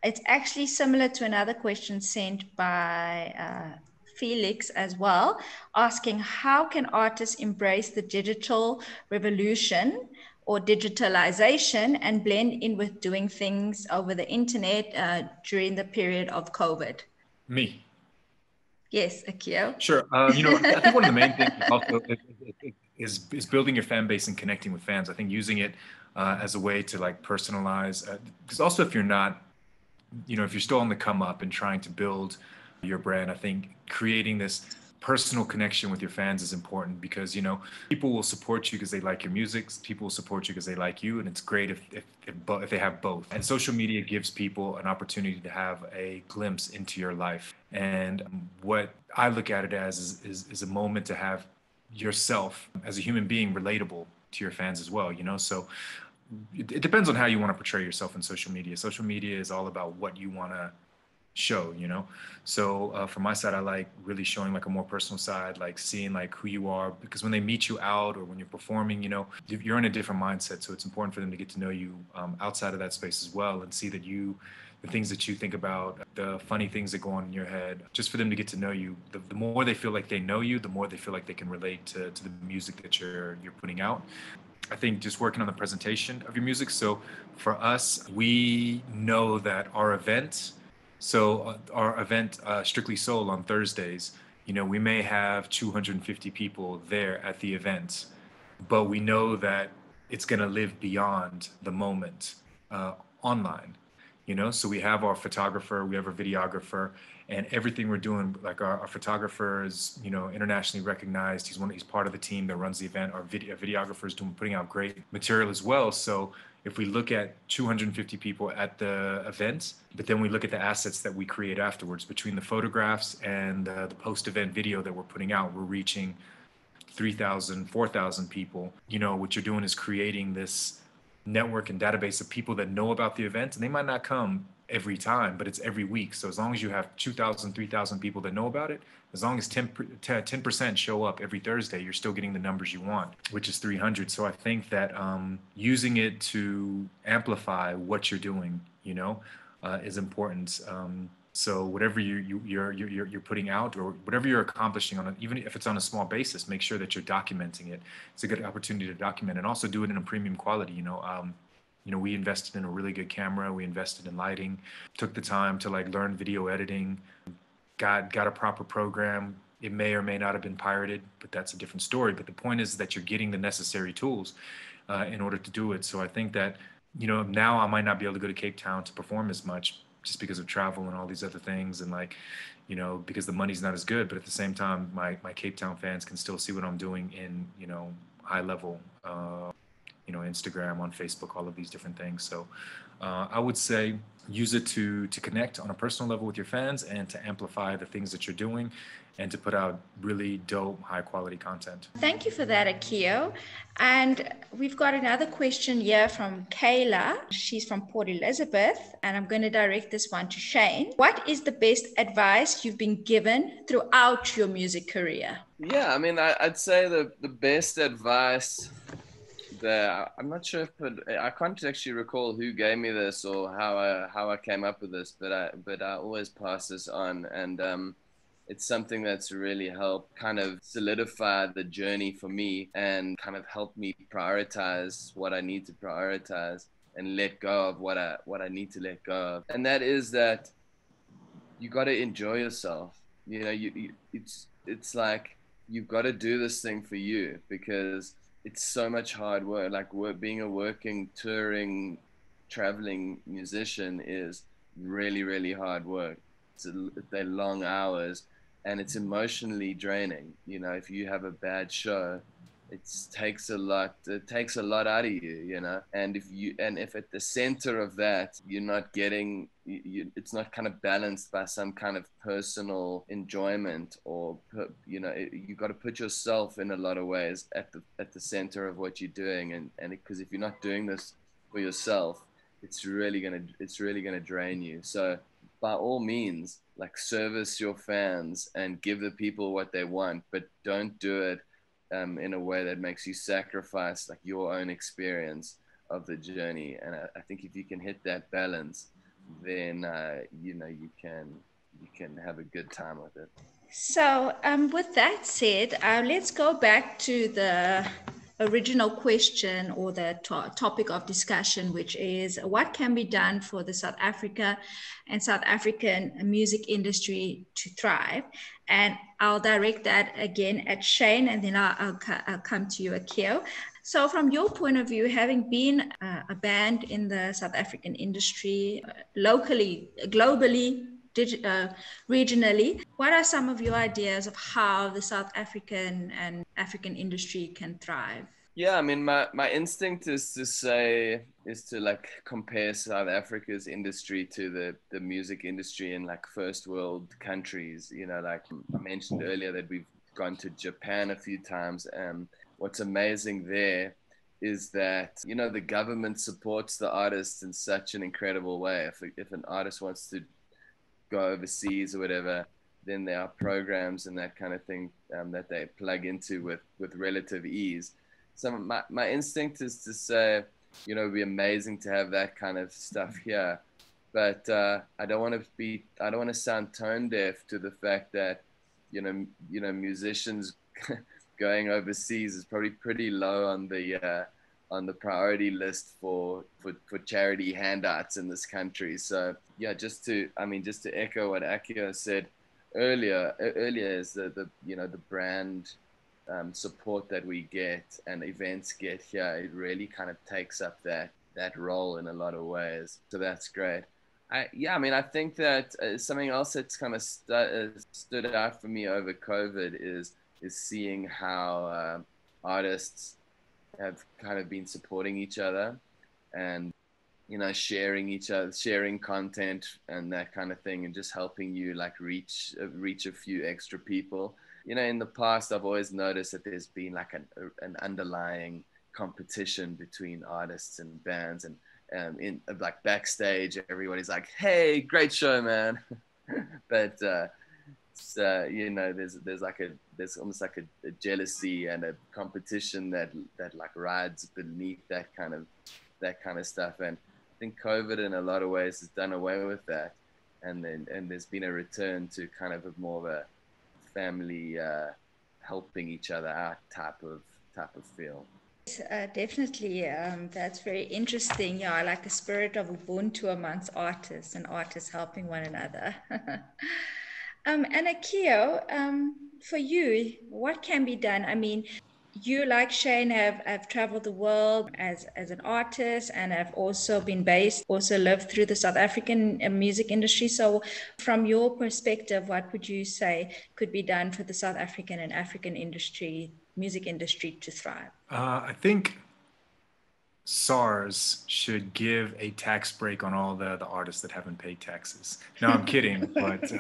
Speaker 2: It's actually similar to another question sent by Felix as well, asking how can artists embrace the digital revolution or digitalization and blend in with doing things over the internet during the period of COVID?
Speaker 4: Me.
Speaker 2: Yes, Akio.
Speaker 4: Sure. I think one of the main things is also is building your fan base and connecting with fans. I think using it as a way to like personalize, because also if you're not, if you're still on the come up and trying to build your brand, I think creating this personal connection with your fans is important because, people will support you because they like your music. People will support you because they like you. And it's great if they have both. And social media gives people an opportunity to have a glimpse into your life. And what I look at it as is a moment to have yourself as a human being relatable to your fans as well, So it depends on how you want to portray yourself in social media. Social media is all about what you want to show, So from my side, I like really showing like a more personal side, like seeing like who you are, because when they meet you out or when you're performing, you're in a different mindset. So it's important for them to get to know you outside of that space as well and see that the things that you think about, the funny things that go on in your head, just for them to get to know you. The more they feel like they know you, the more they feel like they can relate to the music that you're putting out. I think just working on the presentation of your music. So for us, we know that our event, Strictly Soul on Thursdays, we may have 250 people there at the event, but we know that it's going to live beyond the moment online. So we have our photographer, we have our videographer, and everything we're doing, like our photographer is, internationally recognized. He's part of the team that runs the event. Our videographer is putting out great material as well. So if we look at 250 people at the event, but then we look at the assets that we create afterwards, between the photographs and the post-event video that we're putting out, we're reaching 3,000, 4,000 people. What you're doing is creating this network and database of people that know about the event, and they might not come every time, but it's every week. So as long as you have 2,000, 3,000 people that know about it, as long as 10% show up every Thursday, you're still getting the numbers you want, which is 300. So I think that using it to amplify what you're doing, is important. So whatever you're putting out or whatever you're accomplishing even if it's on a small basis, make sure that you're documenting it. It's a good opportunity to document and also do it in a premium quality. We invested in a really good camera. We invested in lighting, took the time to like learn video editing, got a proper program. It may or may not have been pirated, but that's a different story. But the point is that you're getting the necessary tools in order to do it. So I think that, now I might not be able to go to Cape Town to perform as much just because of travel and all these other things. And like, because the money's not as good, but at the same time, my Cape Town fans can still see what I'm doing in, high level, Instagram, on Facebook, all of these different things. So I would say use it to connect on a personal level with your fans and to amplify the things that you're doing and to put out really dope, high quality content.
Speaker 2: Thank you for that, Akio. And we've got another question here from Kayla. She's from Port Elizabeth, and I'm going to direct this one to Shane. What is the best advice you've been given throughout your music career?
Speaker 3: Yeah, I mean, I'd say the best advice that I'm not sure I can't actually recall who gave me this or how I came up with this, but I always pass this on, and it's something that's really helped kind of solidify the journey for me and kind of help me prioritize what I need to prioritize and let go of what I need to let go of. And that is that you got to enjoy yourself. It's like you've got to do this thing for you, because it's so much hard work. Like being a working, touring, traveling musician is really, really hard work. They're long hours, and it's emotionally draining. If you have a bad show, it takes a lot out of you, and if at the center of that you're not getting it's not kind of balanced by some kind of personal enjoyment, or you got to put yourself in a lot of ways at the center of what you're doing, and because if you're not doing this for yourself, it's really gonna drain you. So by all means, like, service your fans and give the people what they want, but don't do it in a way that makes you sacrifice like your own experience of the journey. And I think if you can hit that balance, then you can have a good time with it.
Speaker 2: So with that said, let's go back to the original question or the topic of discussion, which is what can be done for the South Africa and South African music industry to thrive. And I'll direct that again at Shane, and then I'll come to you, Akio. So from your point of view, having been a band in the South African industry, locally, globally, regionally, what are some of your ideas of how the South African and African industry can thrive?
Speaker 3: Yeah, I mean, my instinct is to like compare South Africa's industry to the music industry in like first world countries. You know, like I mentioned earlier that we've gone to Japan a few times, and what's amazing there is that, you know, the government supports the artists in such an incredible way. If an artist wants to go overseas or whatever, then there are programs and that kind of thing that they plug into with relative ease. So my instinct is to say, you know, it'd be amazing to have that kind of stuff here, but I don't want to sound tone deaf to the fact that, you know, musicians going overseas is probably pretty low on the priority list for charity handouts in this country. So yeah, just to echo what Akio said earlier is the you know, the brand support that we get and events get here, it really kind of takes up that role in a lot of ways. So that's great. I think that something else that's kind of stood out for me over COVID is seeing how artists have kind of been supporting each other and, you know, sharing content and that kind of thing, and just helping you like reach a few extra people. You know, in the past, I've always noticed that there's been like an underlying competition between artists and bands, and in like backstage, everybody's like, "Hey, great show, man!" But you know, there's almost like a jealousy and a competition that like rides beneath that kind of stuff. And I think COVID in a lot of ways has done away with that, and there's been a return to kind of more of a family helping each other out type of feel.
Speaker 2: Definitely, that's very interesting. Yeah, like the spirit of Ubuntu amongst artists and artists helping one another. And Akio, for you, what can be done? I mean, you, like Shane, have traveled the world as an artist, and have also been also lived through the South African music industry. So from your perspective, what would you say could be done for the South African and African music industry to thrive?
Speaker 4: I think SARS should give a tax break on all the artists that haven't paid taxes. No, I'm kidding, but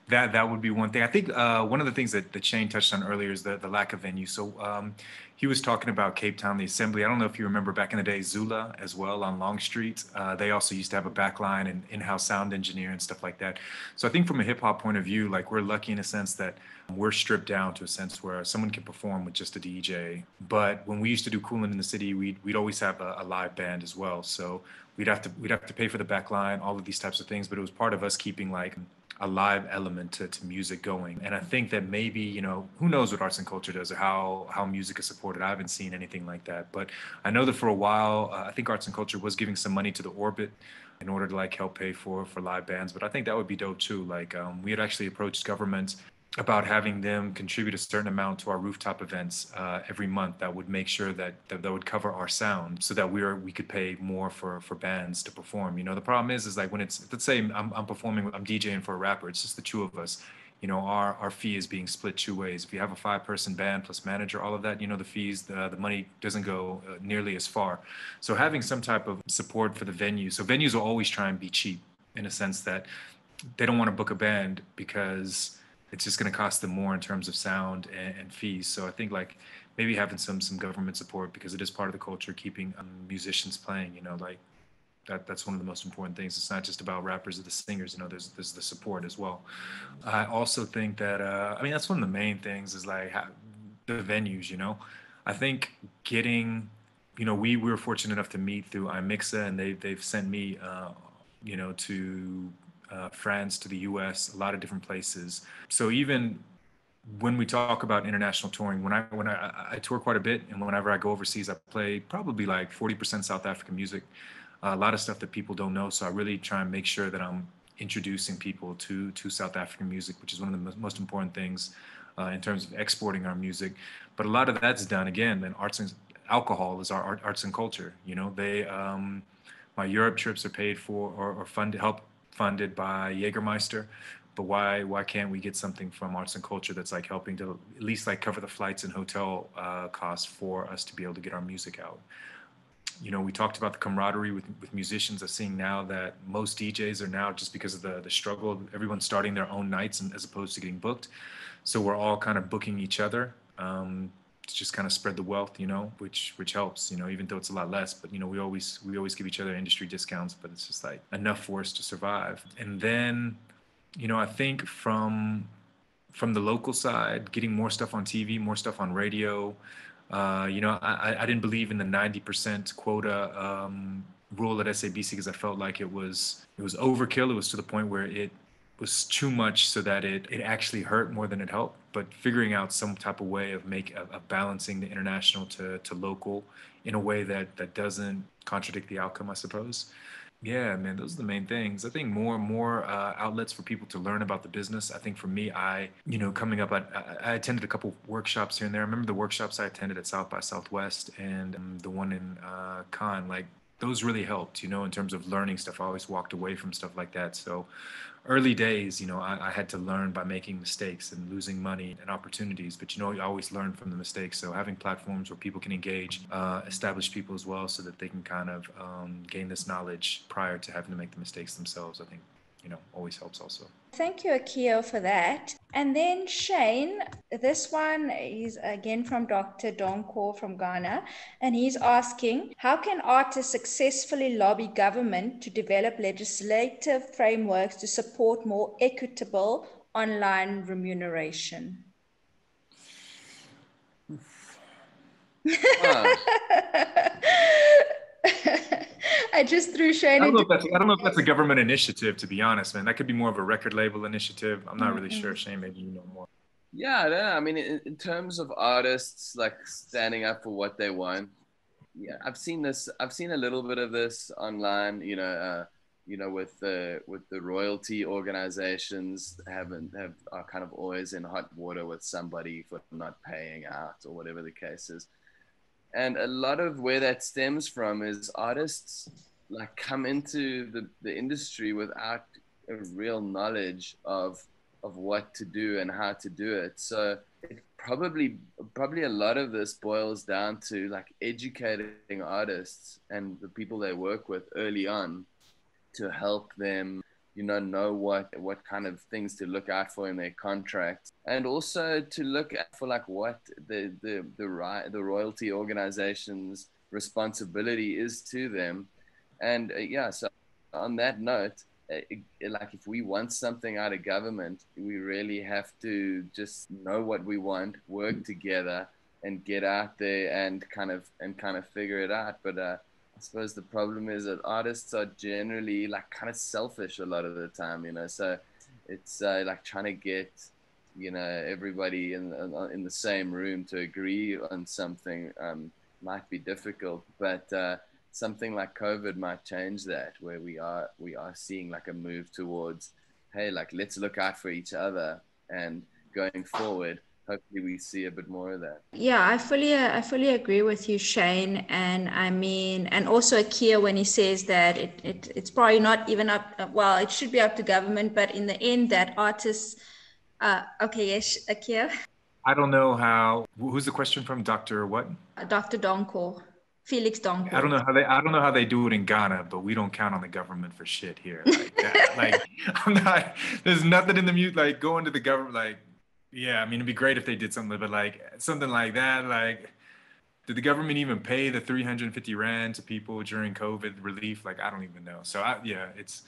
Speaker 4: that would be one thing. I think one of the things that Shane touched on earlier is the lack of venue. So he was talking about Cape Town, the Assembly. I don't know if you remember back in the day, Zula as well on Long Street. They also used to have a backline and in-house sound engineer and stuff like that. So I think from a hip hop point of view, like we're lucky in a sense that we're stripped down to a sense where someone can perform with just a DJ. But when we used to do Coolin' in the City, we'd always have a live band as well. So we'd have to pay for the backline, all of these types of things. But it was part of us keeping like a live element to music going. And I think that maybe, you know, who knows what arts and culture does or how music is supported. I haven't seen anything like that. But I know that for a while, I think arts and culture was giving some money to the Orbit in order to like help pay for live bands. But I think that would be dope too. Like we had actually approached government about having them contribute a certain amount to our rooftop events every month that would make sure that would cover our sound so that we could pay more for bands to perform. You know, the problem is like when it's, let's say I'm DJing for a rapper, it's just the two of us. You know, our fee is being split two ways. If you have a 5-person band plus manager, all of that, you know, the fees, the money doesn't go nearly as far. So having some type of support for the venue. So venues will always try and be cheap in a sense that they don't want to book a band because it's just going to cost them more in terms of sound and fees. So I think like maybe having some government support, because it is part of the culture, keeping musicians playing, you know, like that's one of the most important things. It's not just about rappers or the singers, you know, there's the support as well. I also think that, I mean, that's one of the main things is like the venues, you know. I think getting, you know, we were fortunate enough to meet through iMixa, and they've sent me, you know, to France, to the US, a lot of different places. So even when we talk about international touring, when I tour quite a bit, and whenever I go overseas, I play probably like 40% South African music, a lot of stuff that people don't know. So I really try and make sure that I'm introducing people to South African music, which is one of the most important things in terms of exporting our music. But a lot of that's done again. And alcohol is our arts and culture. You know, my Europe trips are paid for or funded by Jägermeister. But why can't we get something from arts and culture that's like helping to at least like cover the flights and hotel costs for us to be able to get our music out? You know, we talked about the camaraderie with musicians. I'm seeing now that most DJs are now, just because of the struggle, everyone's starting their own nights and as opposed to getting booked. So we're all kind of booking each other to just kind of spread the wealth, you know, which helps, you know, even though it's a lot less. But, you know, we always give each other industry discounts, but it's just like enough for us to survive. And then, you know, I think from the local side, getting more stuff on TV, more stuff on radio. You know, I didn't believe in the 90% quota rule at SABC because I felt like it was overkill. It was to the point where it was too much so that it actually hurt more than it helped. But figuring out some type of way of balancing the international to local in a way that doesn't contradict the outcome, I suppose. Yeah, man, those are the main things. I think more and more outlets for people to learn about the business. I think for me, you know, coming up, I attended a couple workshops here and there. I remember the workshops I attended at South by Southwest and the one in Cannes. Like, those really helped, you know, in terms of learning stuff. I always walked away from stuff like that. So early days, you know, I had to learn by making mistakes and losing money and opportunities. But, you know, you always learn from the mistakes. So having platforms where people can engage established people as well so that they can kind of gain this knowledge prior to having to make the mistakes themselves, I think, you know, always helps also.
Speaker 2: Thank you, Akio, for that. And then Shane, this one is again from Dr. Donkor from Ghana, and he's asking, how can artists successfully lobby government to develop legislative frameworks to support more equitable online remuneration? I just threw Shane.
Speaker 4: I don't know if that's a government initiative, to be honest, man. That could be more of a record label initiative. I'm not really sure. Shane, maybe you know more.
Speaker 3: Yeah, I don't know. I mean, in terms of artists like standing up for what they want, yeah, I've seen a little bit of this online. You know, with the royalty organizations are kind of always in hot water with somebody for not paying out or whatever the case is. And a lot of where that stems from is artists like come into the industry without a real knowledge of what to do and how to do it. So it probably a lot of this boils down to like educating artists and the people they work with early on to help them, you know what kind of things to look out for in their contracts, and also to look out for like what the royalty organization's responsibility is to them. And yeah, so on that note, like if we want something out of government, we really have to just know what we want, work together, and get out there and kind of figure it out. But I suppose the problem is that artists are generally like kind of selfish a lot of the time, you know. So it's like trying to get, you know, everybody in the same room to agree on something might be difficult. But something like COVID might change that, where we are seeing like a move towards, hey, like let's look out for each other, and going forward, hopefully we see a bit more of that.
Speaker 2: Yeah, I fully agree with you, Shane. And I mean, and also Akio, when he says that it's probably not even up, well, it should be up to government, but in the end that artists, okay, yes, Akio?
Speaker 4: I don't know how, who's the question from? Dr. what?
Speaker 2: Dr. Donkor. Felix Donkor.
Speaker 4: I don't know how they do it in Ghana, but we don't count on the government for shit here. Like that. Like there's nothing in the mute, like going to the government, like, yeah, I mean, it'd be great if they did something, but like something like that, like, did the government even pay the 350 Rand to people during COVID relief? Like, I don't even know. So it's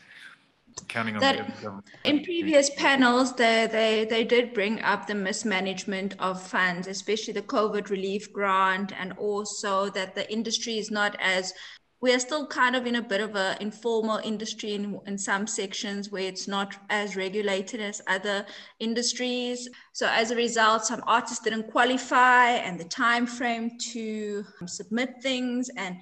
Speaker 4: counting on the government.
Speaker 2: In previous panels, they did bring up the mismanagement of funds, especially the COVID relief grant, and also that the industry is not as we are still kind of in a bit of an informal industry in some sections where it's not as regulated as other industries. So as a result, some artists didn't qualify, and the time frame to submit things, and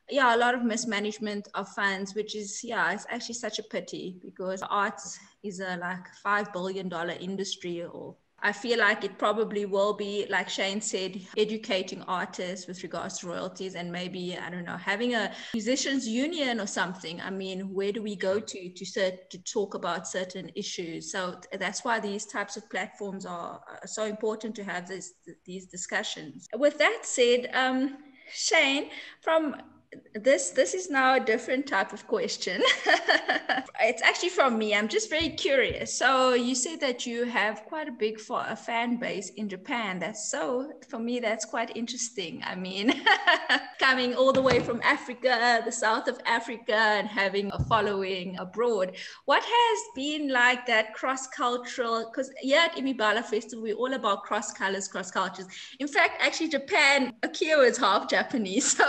Speaker 2: yeah, a lot of mismanagement of funds, which is, yeah, it's actually such a pity, because arts is a like $5 billion industry. Or I feel like it probably will be, like Shane said, educating artists with regards to royalties, and maybe, I don't know, having a musicians union or something. I mean, where do we go to talk about certain issues? So that's why these types of platforms are so important to have these discussions. With that said, Shane, from this is now a different type of question. It's actually from me. I'm just very curious. So you said that you have quite a big a fan base in Japan. For me, that's quite interesting. I mean, coming all the way from Africa, the south of Africa, and having a following abroad. What has been like that cross-cultural, because here at Imibala Festival, we're all about cross colors, cross cultures. In fact, actually Japan, Akio is half Japanese. So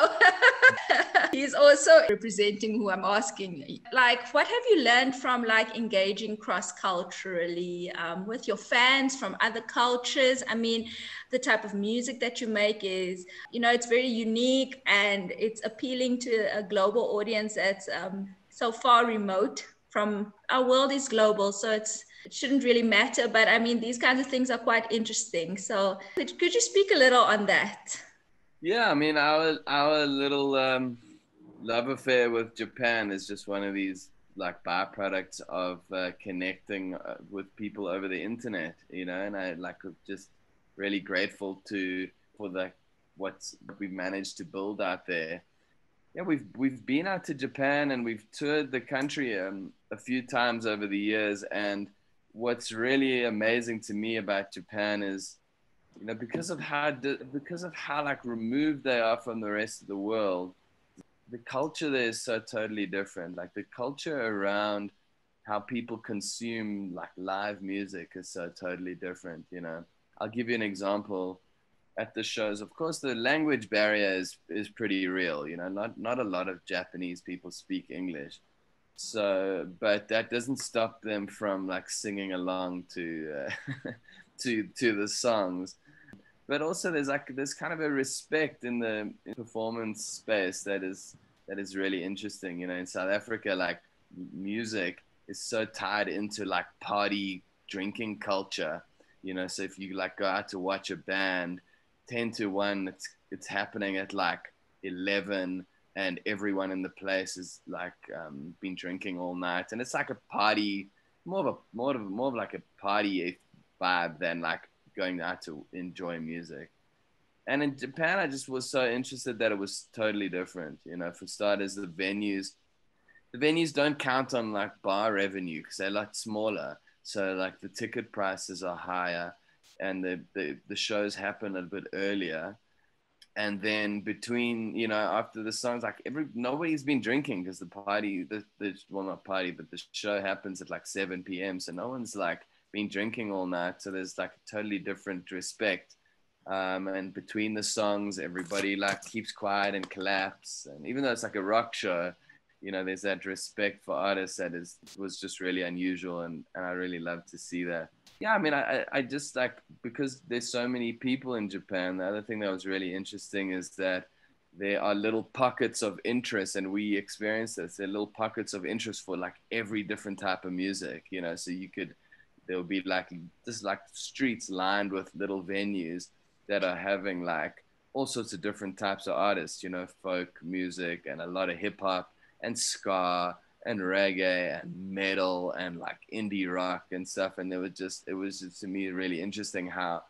Speaker 2: he's also representing who I'm asking. Like, what have you learned from like engaging cross-culturally with your fans from other cultures? I mean, the type of music that you make is, it's very unique, and it's appealing to a global audience that's so far remote from our world is global. So it shouldn't really matter. But I mean, these kinds of things are quite interesting. So could you speak a little on that?
Speaker 3: Yeah, I mean, our little love affair with Japan is just one of these like byproducts of connecting with people over the internet, and I like just really grateful for what we've managed to build out there. Yeah, we've been out to Japan, and we've toured the country a few times over the years. And what's really amazing to me about Japan is, because of how like removed they are from the rest of the world, the culture there is so totally different. Like the culture around how people consume like live music is so totally different. I'll give you an example. At the shows, of course, the language barrier is pretty real. Not a lot of Japanese people speak English, so but that doesn't stop them from like singing along to to the songs. But also there's kind of a respect in the performance space that is really interesting. In South Africa, like music is so tied into like party drinking culture. So if you like go out to watch a band, 10 to 1, it's happening at like 11, and everyone in the place is like been drinking all night, and it's like a party, more of like a party vibe than like going out to enjoy music. And in Japan, I just was so interested that it was totally different. For starters, the venues don't count on like bar revenue because they're a lot smaller, so like the ticket prices are higher, and the shows happen a bit earlier. And then between, after the songs, like nobody's been drinking because not party, but the show happens at like 7 p.m. So no one's like been drinking all night. So there's like a totally different respect. And between the songs, everybody like keeps quiet and claps. And even though it's like a rock show, there's that respect for artists that was just really unusual. And I really love to see that. Yeah, I mean, I just like, because there's so many people in Japan, the other thing that was really interesting is that there are little pockets of interest, and we experience this. There are little pockets of interest for like every different type of music, so there'll be like just like streets lined with little venues that are having like all sorts of different types of artists, folk music and a lot of hip hop and ska and reggae and metal and like indie rock and stuff. And it was just to me really interesting how,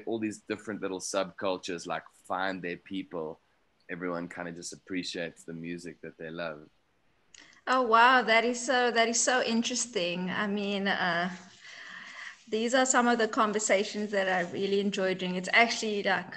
Speaker 3: all these different little subcultures like find their people. Everyone kind of just appreciates the music that they love.
Speaker 2: Oh wow, that is so interesting. I mean, these are some of the conversations that I really enjoy doing. It's actually like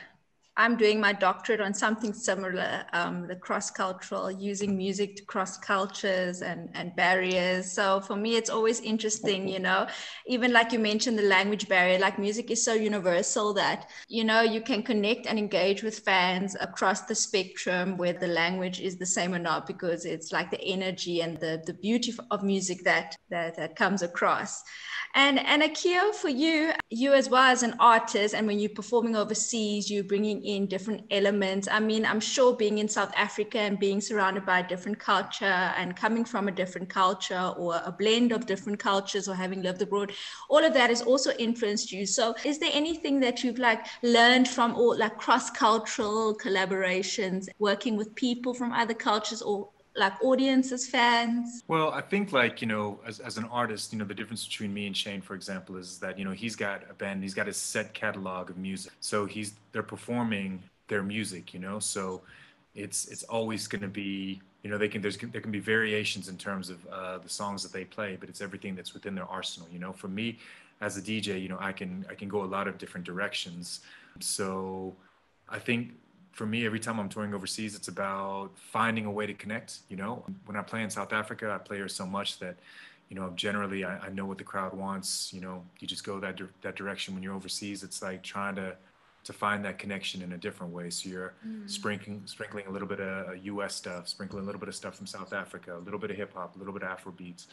Speaker 2: I'm doing my doctorate on something similar, the cross-cultural, using music to cross cultures and barriers. So for me, it's always interesting, you know, even like you mentioned, the language barrier, like music is so universal that, you know, you can connect and engage with fans across the spectrum, whether the language is the same or not, because it's like the energy and the beauty of music that comes across. And Akio, for you as well as an artist, and when you're performing overseas, you're bringing in different elements. I mean, I'm sure being in South Africa and being surrounded by a different culture and coming from a different culture or a blend of different cultures or having lived abroad, all of that has also influenced you. So is there anything that you've like learned from all like cross-cultural collaborations, working with people from other cultures or like audiences, fans?
Speaker 4: Well, I think like, you know, as an artist, you know, the difference between me and Shane, for example, is that, you know, he's got a band, he's got a set catalog of music. So they're performing their music, you know, so it's always going to be, you know, there can be variations in terms of the songs that they play, but it's everything that's within their arsenal. You know, for me as a DJ, you know, I can go a lot of different directions. So I think for me, every time I'm touring overseas, it's about finding a way to connect. You know, when I play in South Africa, I play here so much that, you know, generally I know what the crowd wants. You know, you just go that direction. When you're overseas, it's like trying to find that connection in a different way. So you're sprinkling a little bit of US stuff, sprinkling a little bit of stuff from South Africa, a little bit of hip hop, a little bit of Afro beats,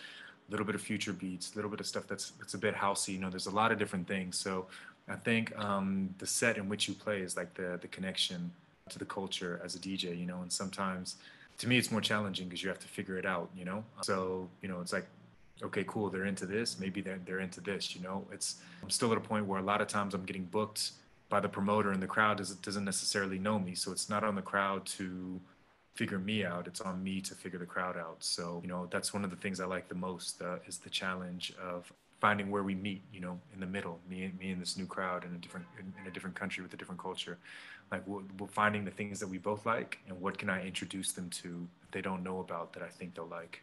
Speaker 4: a little bit of future beats, a little bit of stuff that's a bit housey. You know, there's a lot of different things. So I think the set in which you play is like the connection to the culture as a DJ, you know, and sometimes to me it's more challenging because you have to figure it out, you know. So, you know, it's like, okay, cool, they're into this, maybe they're into this, you know. I'm still at a point where a lot of times I'm getting booked by the promoter and the crowd doesn't necessarily know me. So it's not on the crowd to figure me out, it's on me to figure the crowd out. So, you know, that's one of the things I like the most is the challenge of finding where we meet, you know, in the middle, me and this new crowd in a different country with a different culture. Like we're finding the things that we both like and what can I introduce them to if they don't know about that I think they'll like.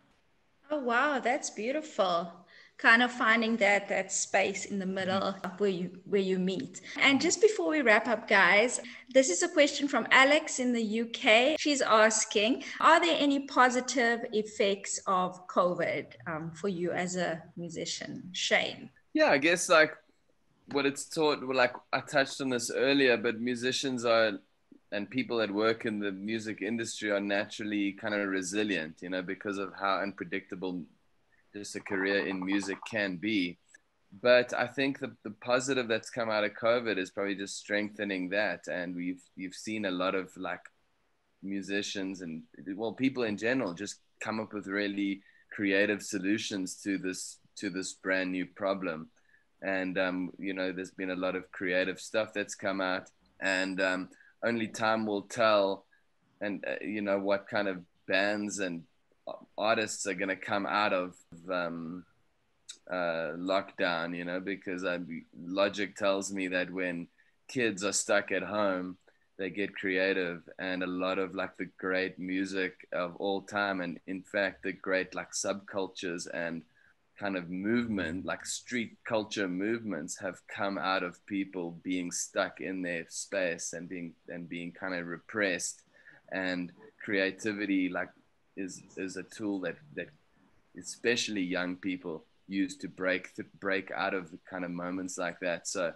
Speaker 2: Oh wow, that's beautiful. Kind of finding that space in the middle where you meet. And just before we wrap up, guys, this is a question from Alex in the UK. She's asking, are there any positive effects of COVID for you as a musician, Shane?
Speaker 3: Yeah, I guess like what it's taught, well, like I touched on this earlier, but musicians are and people that work in the music industry are naturally kind of resilient, you know, because of how unpredictable just a career in music can be. But I think the positive that's come out of COVID is probably just strengthening that. And you've seen a lot of like musicians and well, people in general just come up with really creative solutions to this brand new problem. And you know, there's been a lot of creative stuff that's come out, and only time will tell, and you know what kind of bands and artists are going to come out of lockdown, you know, because logic tells me that when kids are stuck at home, they get creative, and a lot of like the great music of all time, and in fact the great like subcultures and kind of movement, like street culture movements, have come out of people being stuck in their space and being kind of repressed. And creativity like is a tool that especially young people use to break out of kind of moments like that. So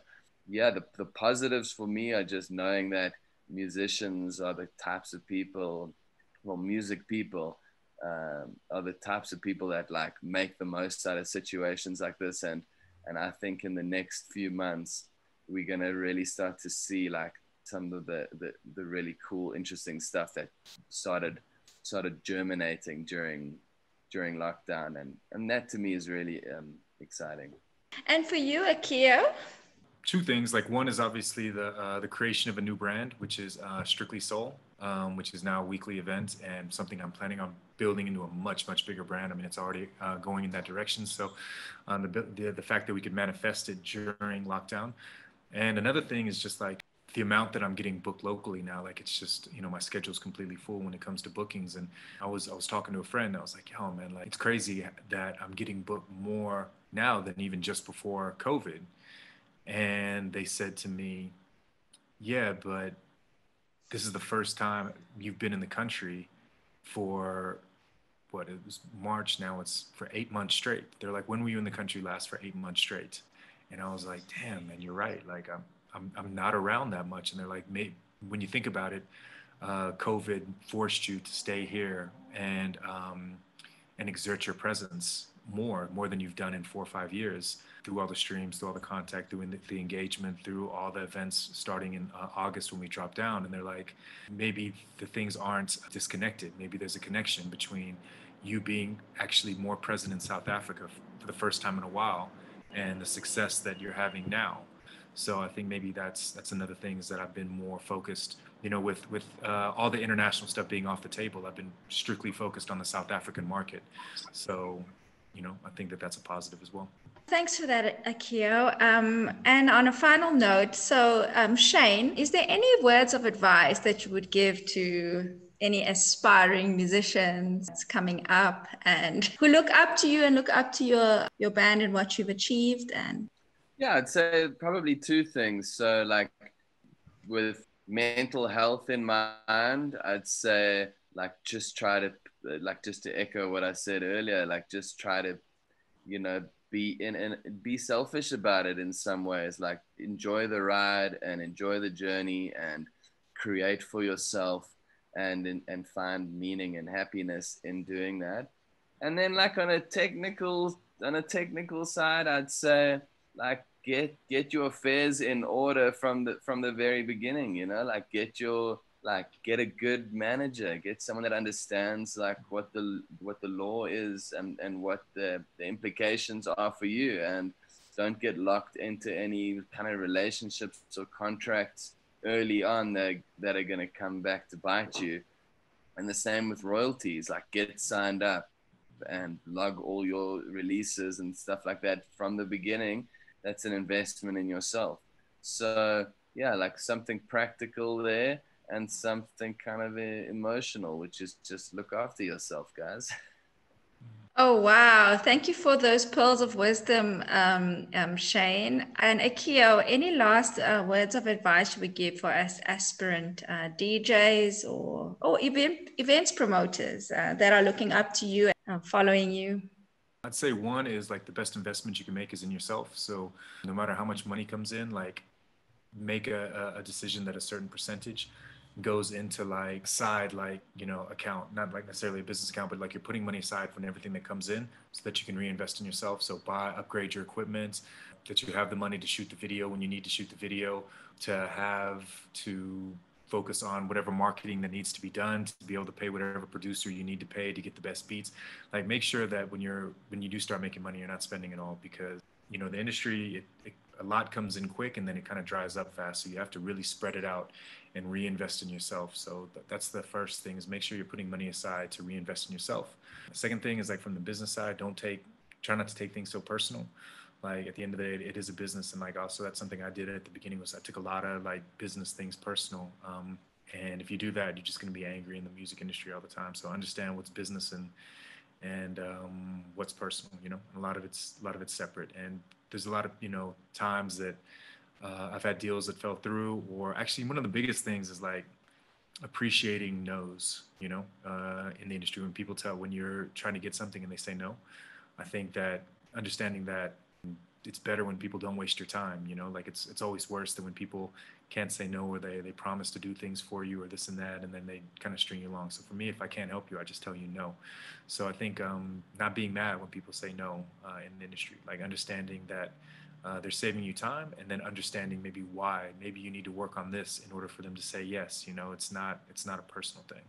Speaker 3: yeah, the positives for me are just knowing that musicians are the types of people, well, music people are the types of people that like make the most out of situations like this. And I think in the next few months, we're going to really start to see like some of the really cool, interesting stuff that started germinating during lockdown. And that to me is really exciting.
Speaker 2: And for you, Akio?
Speaker 4: Two things. Like one is obviously the creation of a new brand, which is Strictly Soul, which is now a weekly event and something I'm planning on building into a much bigger brand. I mean, it's already going in that direction. So the fact that we could manifest it during lockdown. And another thing is just like the amount that I'm getting booked locally now. Like it's just, you know, my schedule's completely full when it comes to bookings. And I was talking to a friend. I was like, yo, man, like it's crazy that I'm getting booked more now than even just before COVID. And they said to me, yeah, but this is the first time you've been in the country for what, it was March, now it's for 8 months straight. They're like, when were you in the country last for 8 months straight? And I was like, damn, man, you're right. Like I'm not around that much. And they're like, when you think about it, COVID forced you to stay here and exert your presence more than you've done in 4 or 5 years, through all the streams, through all the contact, through the engagement, through all the events starting in August when we dropped down. And they're like, maybe the things aren't disconnected. Maybe there's a connection between you being actually more present in South Africa for the first time in a while and the success that you're having now. So I think maybe that's another thing, is that I've been more focused, with all the international stuff being off the table. I've been strictly focused on the South African market. So, I think that that's a positive as well.
Speaker 2: Thanks for that, Akio. And on a final note, so Shane, is there any words of advice that you would give to any aspiring musicians coming up and who look up to you and look up to your band and what you've achieved? And
Speaker 3: yeah, I'd say probably 2 things. So like with mental health in mind, I'd say like just try to, like, just to echo what I said earlier, like just try to, be selfish about it in some ways, like enjoy the ride and enjoy the journey and create for yourself and find meaning and happiness in doing that. And then like on a technical side, I'd say like get your affairs in order from the very beginning, like get a good manager, get someone that understands like what the law is and what the implications are for you, and don't get locked into any kind of relationships or contracts early on that are going to come back to bite you. And the same with royalties, like get signed up and log all your releases and stuff like that from the beginning. That's an investment in yourself. So yeah, like something practical there and something kind of emotional, which is just look after yourself, guys.
Speaker 2: oh, wow. Thank you for those pearls of wisdom, Shane. And Akio, any last words of advice you would give for us aspirant DJs or events promoters that are looking up to you and following you?
Speaker 4: I'd say one is like the best investment you can make is in yourself. So no matter how much money comes in, like make a decision that a certain percentage goes into like side, like, account, not like necessarily a business account, but like you're putting money aside from everything that comes in so that you can reinvest in yourself. So upgrade your equipment, that you have the money to shoot the video when you need to shoot the video, to focus on whatever marketing that needs to be done, to be able to pay whatever producer you need to pay to get the best beats. Like make sure that when you do start making money, you're not spending it all, because the industry, a lot comes in quick and then it kind of dries up fast. So you have to really spread it out and reinvest in yourself. So that's the first thing, is make sure you're putting money aside to reinvest in yourself. The second thing is like from the business side, try not to take things so personal. Like at the end of the day, it is a business. And like also that's something I did at the beginning, was I took a lot of like business things personal. And if you do that, you're just going to be angry in the music industry all the time. So understand what's business and what's personal, a lot of it's separate. And there's a lot of, times that I've had deals that fell through, or actually one of the biggest things is like appreciating no's, in the industry. When you're trying to get something and they say no, I think that understanding that it's better when people don't waste your time, like it's always worse than when people can't say no, or they promise to do things for you or this and that, and then they kind of string you along. So for me, if I can't help you, I just tell you no. So I think not being mad when people say no in the industry, like understanding that they're saving you time, and then understanding maybe why, maybe you need to work on this in order for them to say yes. It's not a personal thing.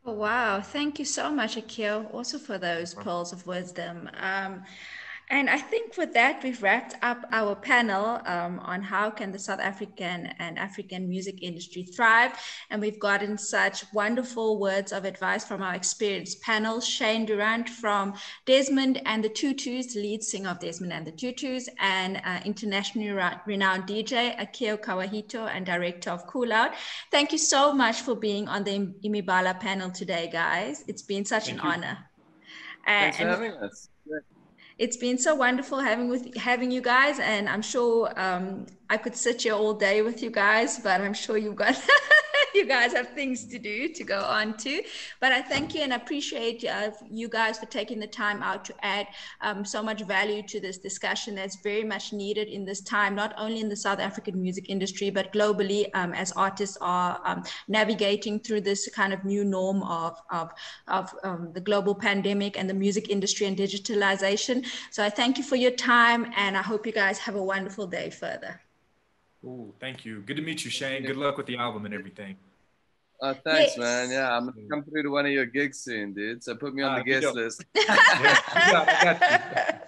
Speaker 2: Oh, wow. Thank you so much, Akio, also for those pearls of wisdom. And I think with that, we've wrapped up our panel on how can the South African and African music industry thrive. And we've gotten such wonderful words of advice from our experienced panel. Shane Durrant from Desmond and the Tutus, lead singer of Desmond and the Tutus, and internationally renowned DJ Akio Kawahito and director of Cool Out. Thank you so much for being on the Imibala panel today, guys. It's been such an honor.
Speaker 3: Thanks for having us.
Speaker 2: It's been so wonderful having you guys, and I'm sure I could sit here all day with you guys, but I'm sure you've got You guys have things to do to go on to. But I thank you and appreciate you guys for taking the time out to add so much value to this discussion that's very much needed in this time, not only in the South African music industry, but globally, as artists are navigating through this kind of new norm of the global pandemic and the music industry and digitalization. So I thank you for your time, and I hope you guys have a wonderful day further.
Speaker 4: Oh, thank you. Good to meet you, Shane. Good luck with the album and everything.
Speaker 3: Oh, thanks,
Speaker 2: Yes.
Speaker 3: man. Yeah, I'm gonna come through to one of your gigs soon, dude. So put me on the guest list.
Speaker 4: Yeah, I got you.